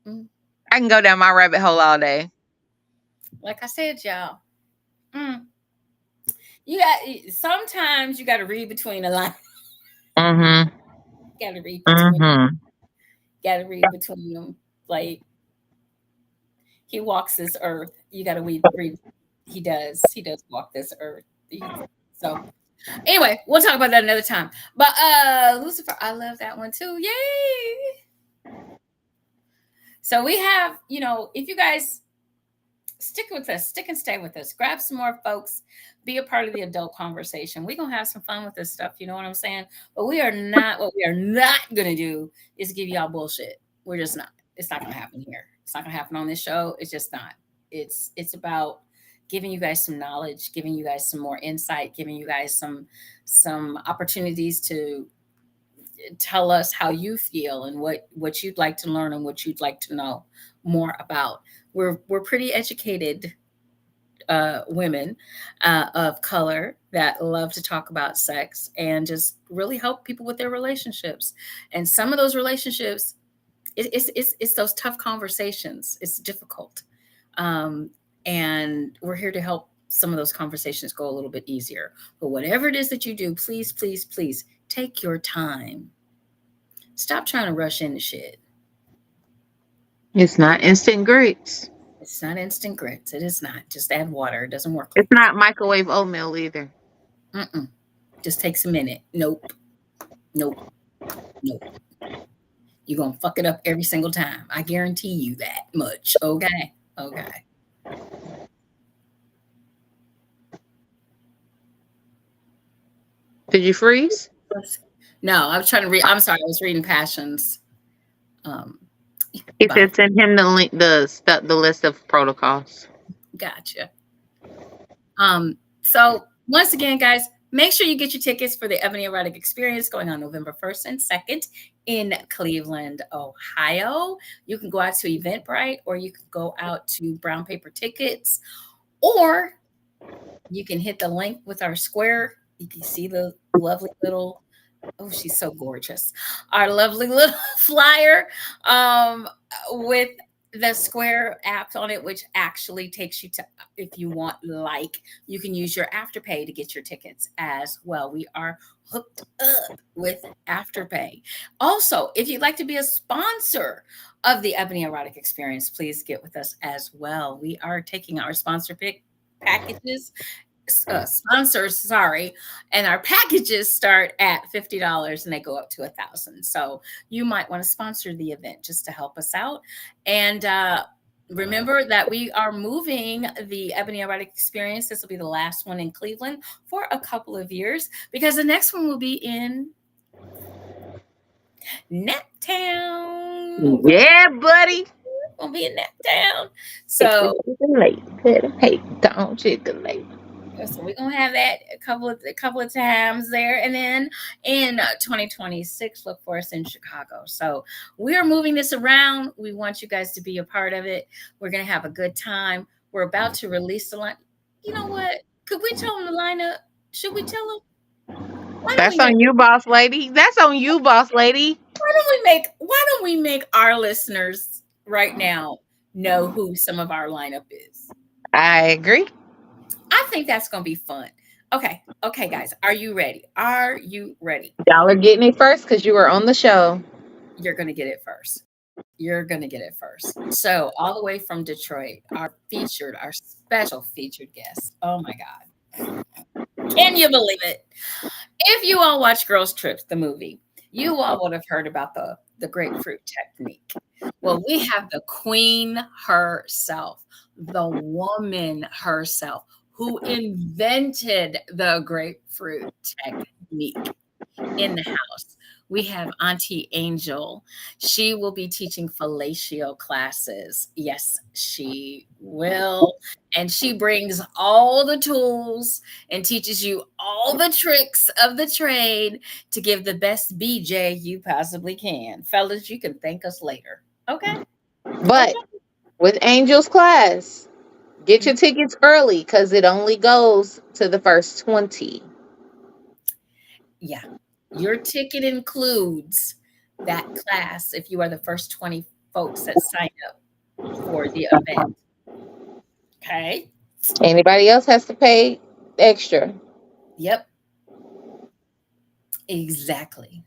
Mm. I can go down my rabbit hole all day. Like I said, y'all. Mm. Sometimes you got to read between the lines. Mm-hmm. Got to read between. Mm-hmm. Got to read between them. Like, he walks this earth. You got to read. He does. He does walk this earth. So anyway, we'll talk about that another time. But Lucifer, I love that one too. Yay! So we have, if you guys stick with us, stick and stay with us, grab some more folks, be a part of the adult conversation. We're gonna have some fun with this stuff, you know what I'm saying? But what we are not gonna do is give y'all bullshit. We're just not. It's not going to happen here. It's not going to happen on this show. It's just not. It's about giving you guys some knowledge, giving you guys some more insight, giving you guys some opportunities to tell us how you feel and what you'd like to learn and what you'd like to know more about. We're pretty educated women of color that love to talk about sex and just really help people with their relationships. And some of those relationships, it's those tough conversations. It's difficult, um, and we're here to help some of those conversations go a little bit easier. But whatever it is that you do, please, please, please take your time. Stop trying to rush into shit. It's not instant grits. It's not instant grits. It is not. Just add water. It doesn't work It's like that. not microwave oatmeal either. Mm-mm. Just takes a minute. Nope. Nope. Nope. You're going to fuck it up every single time. I guarantee you that much. Okay. Okay. Did you freeze? No, I was trying to read. I'm sorry. I was reading Passions. Um, He Bible. said send him the link, the list of protocols. Gotcha. So once again, guys, make sure you get your tickets for the Ebony Erotic Experience going on November 1st and 2nd in Cleveland, Ohio. You can go out to Eventbrite or you can go out to Brown Paper Tickets, or you can hit the link with our square. You can see the lovely little, oh, she's so gorgeous. Our lovely little flyer with the Square app on it, which actually takes you to, if you want, like, you can use your Afterpay to get your tickets as well. We are hooked up with Afterpay. Also, if you'd like to be a sponsor of the Ebony Erotic Experience, please get with us as well. We are taking our sponsor pick packages sponsors, sorry, and our packages start at $50 and they go up to $1,000. So you might want to sponsor the event just to help us out. And remember that we are moving the Ebony Erotic Experience. This will be the last one in Cleveland for a couple of years because the next one will be in Naptown. Yeah, buddy. We'll be in Naptown. So Don't chicken. So we're gonna have that a couple of times there, and then in 2026, look for us in Chicago. So we are moving this around. We want you guys to be a part of it. We're gonna have a good time. We're about to release the line. You know what? Could we tell them the lineup? Should we tell them? Why don't we That's make on you, boss lady. That's on you, boss lady. why don't we make our listeners right now know who some of our lineup is? I agree. I think that's gonna be fun. Okay, guys, are you ready? Are you ready? Y'all are getting it first because you were on the show. You're gonna get it first. You're gonna get it first. So, all the way from Detroit, our special featured guest. Oh my God. Can you believe it? If you all watch Girls Trips, the movie, you all would have heard about the grapefruit technique. Well, we have the queen herself, the woman herself, who invented the grapefruit technique in the house. We have Auntie Angel. She will be teaching fellatio classes. Yes, she will. And she brings all the tools and teaches you all the tricks of the trade to give the best BJ you possibly can. Fellas, you can thank us later. Okay? But with Angel's class, get your tickets early because it only goes to the first 20. Yeah. Your ticket includes that class if you are the first 20 folks that sign up for the event. Okay? Anybody else has to pay extra. Yep. Exactly.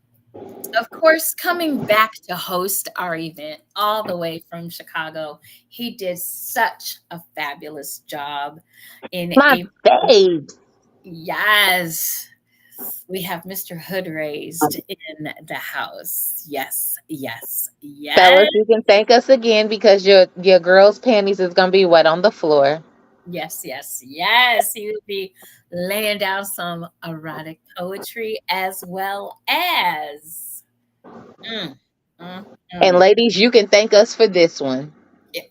Of course, coming back to host our event all the way from Chicago, he did such a fabulous job in My April. babe. Yes. We have Mr. Hood raised in the house. Yes, yes, yes, Fellas, you can thank us again because your girl's panties is gonna be wet on the floor. yes, yes, yes. He will be laying down some erotic poetry as well as mm, mm, And mm. ladies, you can thank us for this one. Yeah.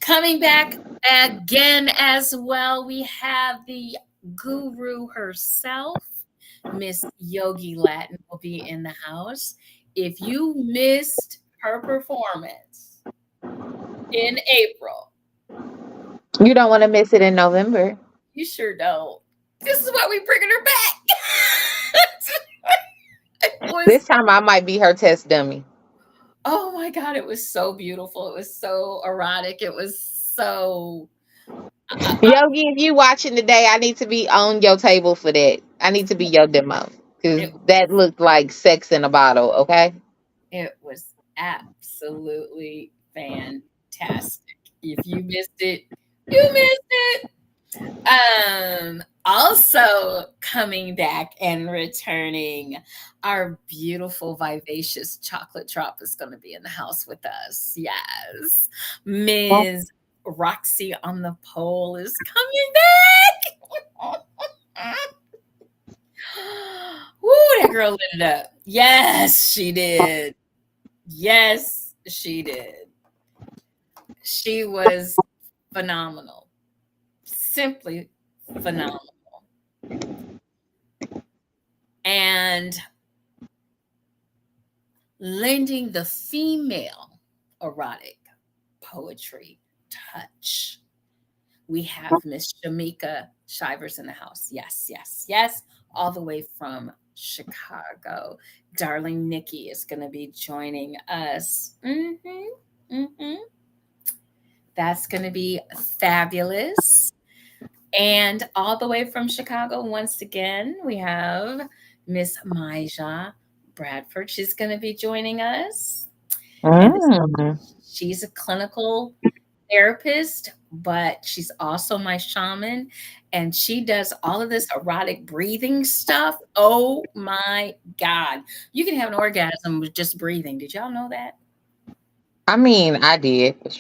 Coming back again as well, we have the guru herself, Miss Yogi Latin, will be in the house. If you missed her performance in April, You don't want to miss it in November. you sure don't. This is why we bringing her back. It was, This time I might be her test dummy. oh my God, it was so beautiful. It was so erotic. It was so, Yogi, if you watching today, I need to be on your table for that. I need to be your demo. Because it, that looked like sex in a bottle, okay? it was absolutely fantastic. If you missed it, you missed it. Also coming back and returning, our beautiful, vivacious chocolate drop is going to be in the house with us. Yes. Ms. Roxy on the pole is coming back. Woo, that girl lit it up. Yes, she did. Yes, she did. She was phenomenal. Simply phenomenal. And lending the female erotic poetry touch. We have Miss Shamika Shivers in the house. Yes, yes, yes. All the way from Chicago. Darling Nikki is going to be joining us. That's going to be fabulous. And all the way from Chicago, once again, we have Miss Maija Bradford. She's going to be joining us. And Mm. she's a clinical therapist, but she's also my shaman. And she does all of this erotic breathing stuff. Oh my God. You can have an orgasm with just breathing. Did y'all know that? I mean, I did, but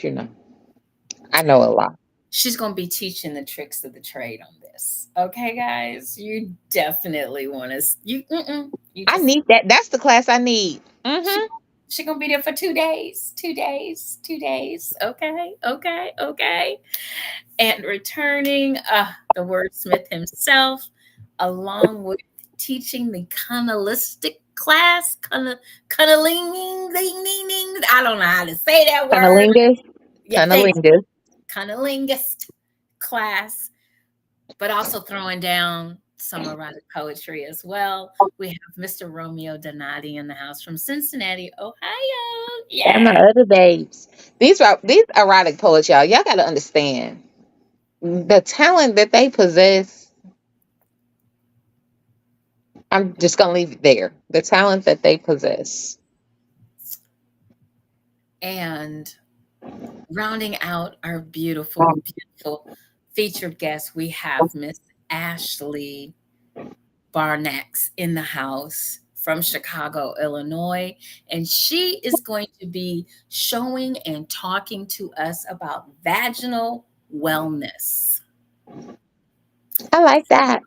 I know a lot. She's going to be teaching the tricks of the trade on this. Okay, guys, you definitely want to. You I just need that. That's the class I need. she Hmm. she gonna be there for 2 days. 2 days. 2 days. Okay. Okay. Okay. And returning, the wordsmith himself, along with teaching the canalistic class, cunnilingus. I don't know how to say that word. Cunnilingus. Yeah, thanks. Cunnilingus. Cunnilingus class, but also throwing down some erotic poetry as well. We have Mr. Romeo Donati in the house from Cincinnati, Ohio. And my Yeah. other babes. These erotic poets, y'all. Y'all gotta understand the talent that they possess. I'm just gonna leave it there. The talent that they possess. And rounding out our beautiful, beautiful featured guest, we have Miss Ashley Barnax in the house from Chicago, Illinois. And she is going to be showing and talking to us about vaginal wellness. I like that.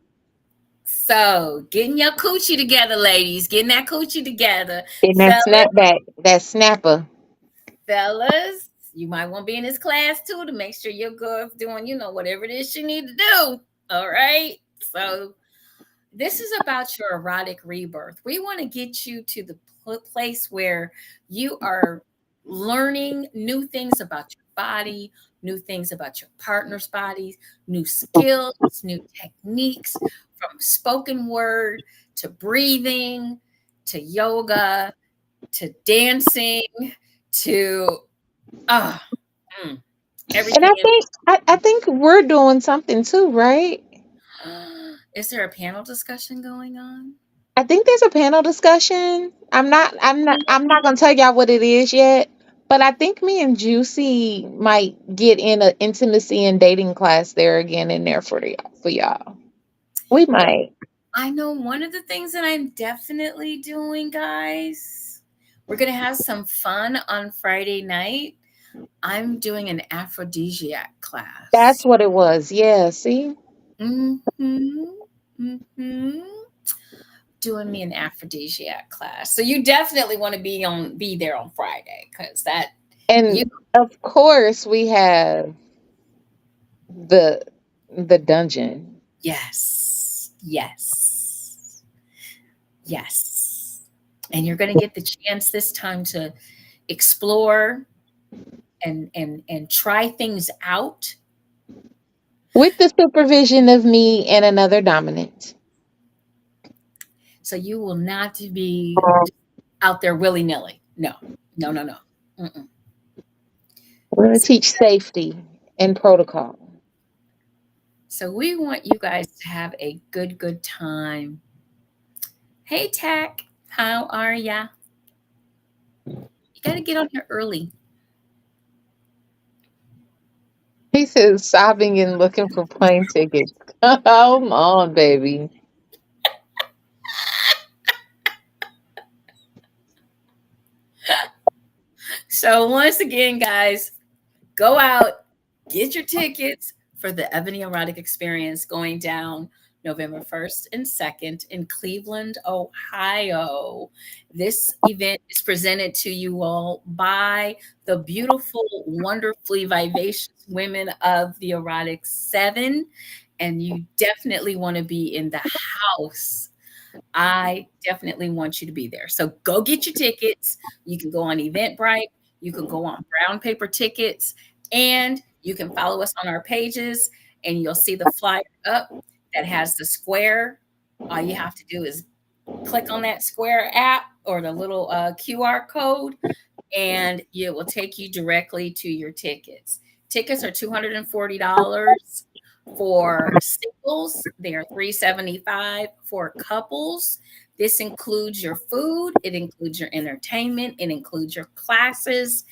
So, getting your coochie together, ladies. Getting that coochie together. And that Fellas, snapback, that snapper. fellas, you might want to be in this class too to make sure your girl's doing, whatever it is you need to do. All right. So, this is about your erotic rebirth. We want to get you to the place where you are learning new things about your body, new things about your partner's bodies, new skills, new techniques, from spoken word to breathing to yoga to dancing to uh, mm, And everything in. I think we're doing something too, right? Is there a panel discussion going on? I think there's a panel discussion. I'm not gonna tell y'all what it is yet. But I think me and JewCee might get in an intimacy and dating class there again in there for y'all. We might. I know one of the things that I'm definitely doing, guys. We're going to have some fun on Friday night. I'm doing an aphrodisiac That's class. what it was. Yeah, see? Mm-hmm. Mm-hmm. doing me an aphrodisiac class. So you definitely want to be there on Friday because that you And of course, we have the the dungeon. yes, yes, yes. And you're going to get the chance this time to explore and try things out. With the supervision of me and another dominant. So you will not be out there willy nilly. No, no, no, no. Mm-mm. We're going to So, teach safety and protocol. so we want you guys to have a good time. Hey, Tack, how are ya? You got to get on here early. He says sobbing and looking for plane tickets. Come on, baby. So once again, guys, go out, get your tickets for the Ebony Erotic Experience going down November 1st and 2nd in Cleveland, Ohio. This event is presented to you all by the beautiful, wonderfully vivacious women of the Erotic Seven. And you definitely want to be in the house. I definitely want you to be there. So go get your tickets. You can go on Eventbrite, you can go on Brown Paper Tickets, and you can follow us on our pages and you'll see the flyer up that has the square. All you have to do is click on that square app or the little QR code and it will take you directly to your tickets. Tickets are $240 for singles. They are $375 for couples. This includes your food, it includes your entertainment, it includes your classes.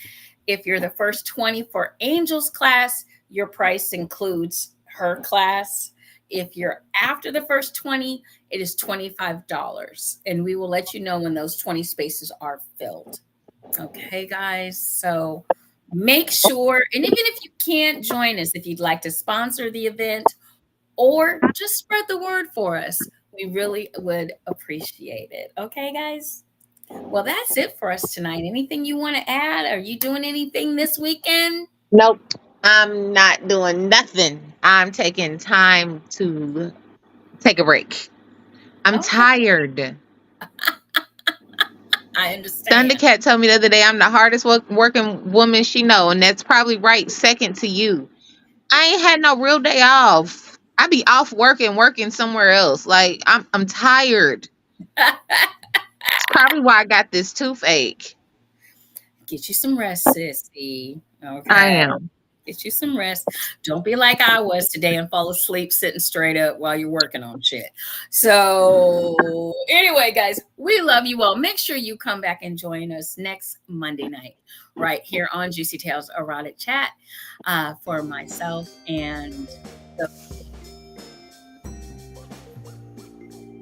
If you're the first 20 for Angel's class, your price includes her class. If you're after the first 20, it is $25. And we will let you know when those 20 spaces are filled. Okay, guys. So make sure, and even if you can't join us, if you'd like to sponsor the event or just spread the word for us, we really would appreciate it. Okay, guys. Well, that's it for us tonight. Anything you want to add? Are you doing anything this weekend? Nope. I'm not doing nothing. I'm taking time to take a break. I'm Okay, tired. I understand. Thundercat told me the other day I'm the hardest working woman she know, and that's probably right, second to you. I ain't had no real day off. I be off working somewhere else. Like I'm tired. It's probably why I got this toothache. Get you some rest, sissy. I Okay. am. Get you some rest. Don't be like I was today and fall asleep sitting straight up while you're working on shit. So, anyway, guys, we love you all. Make sure you come back and join us next Monday night right here on Juicy Tales Erotic Chat for myself and the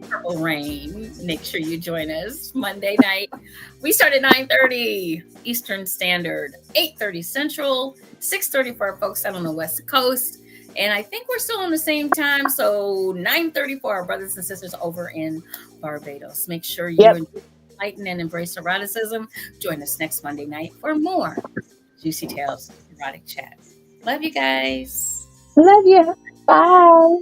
Purple Rain. Make sure you join us Monday night. We start at 9:30 Eastern Standard, 8:30 Central, 6:30 for our folks out on the West Coast. And I think we're still on the same time. So 9:30 for our brothers and sisters over in Barbados. Make sure Yep. you enlighten and embrace eroticism. Join us next Monday night for more Juicy Tales Erotic Chat. Love you guys. Love you. Bye.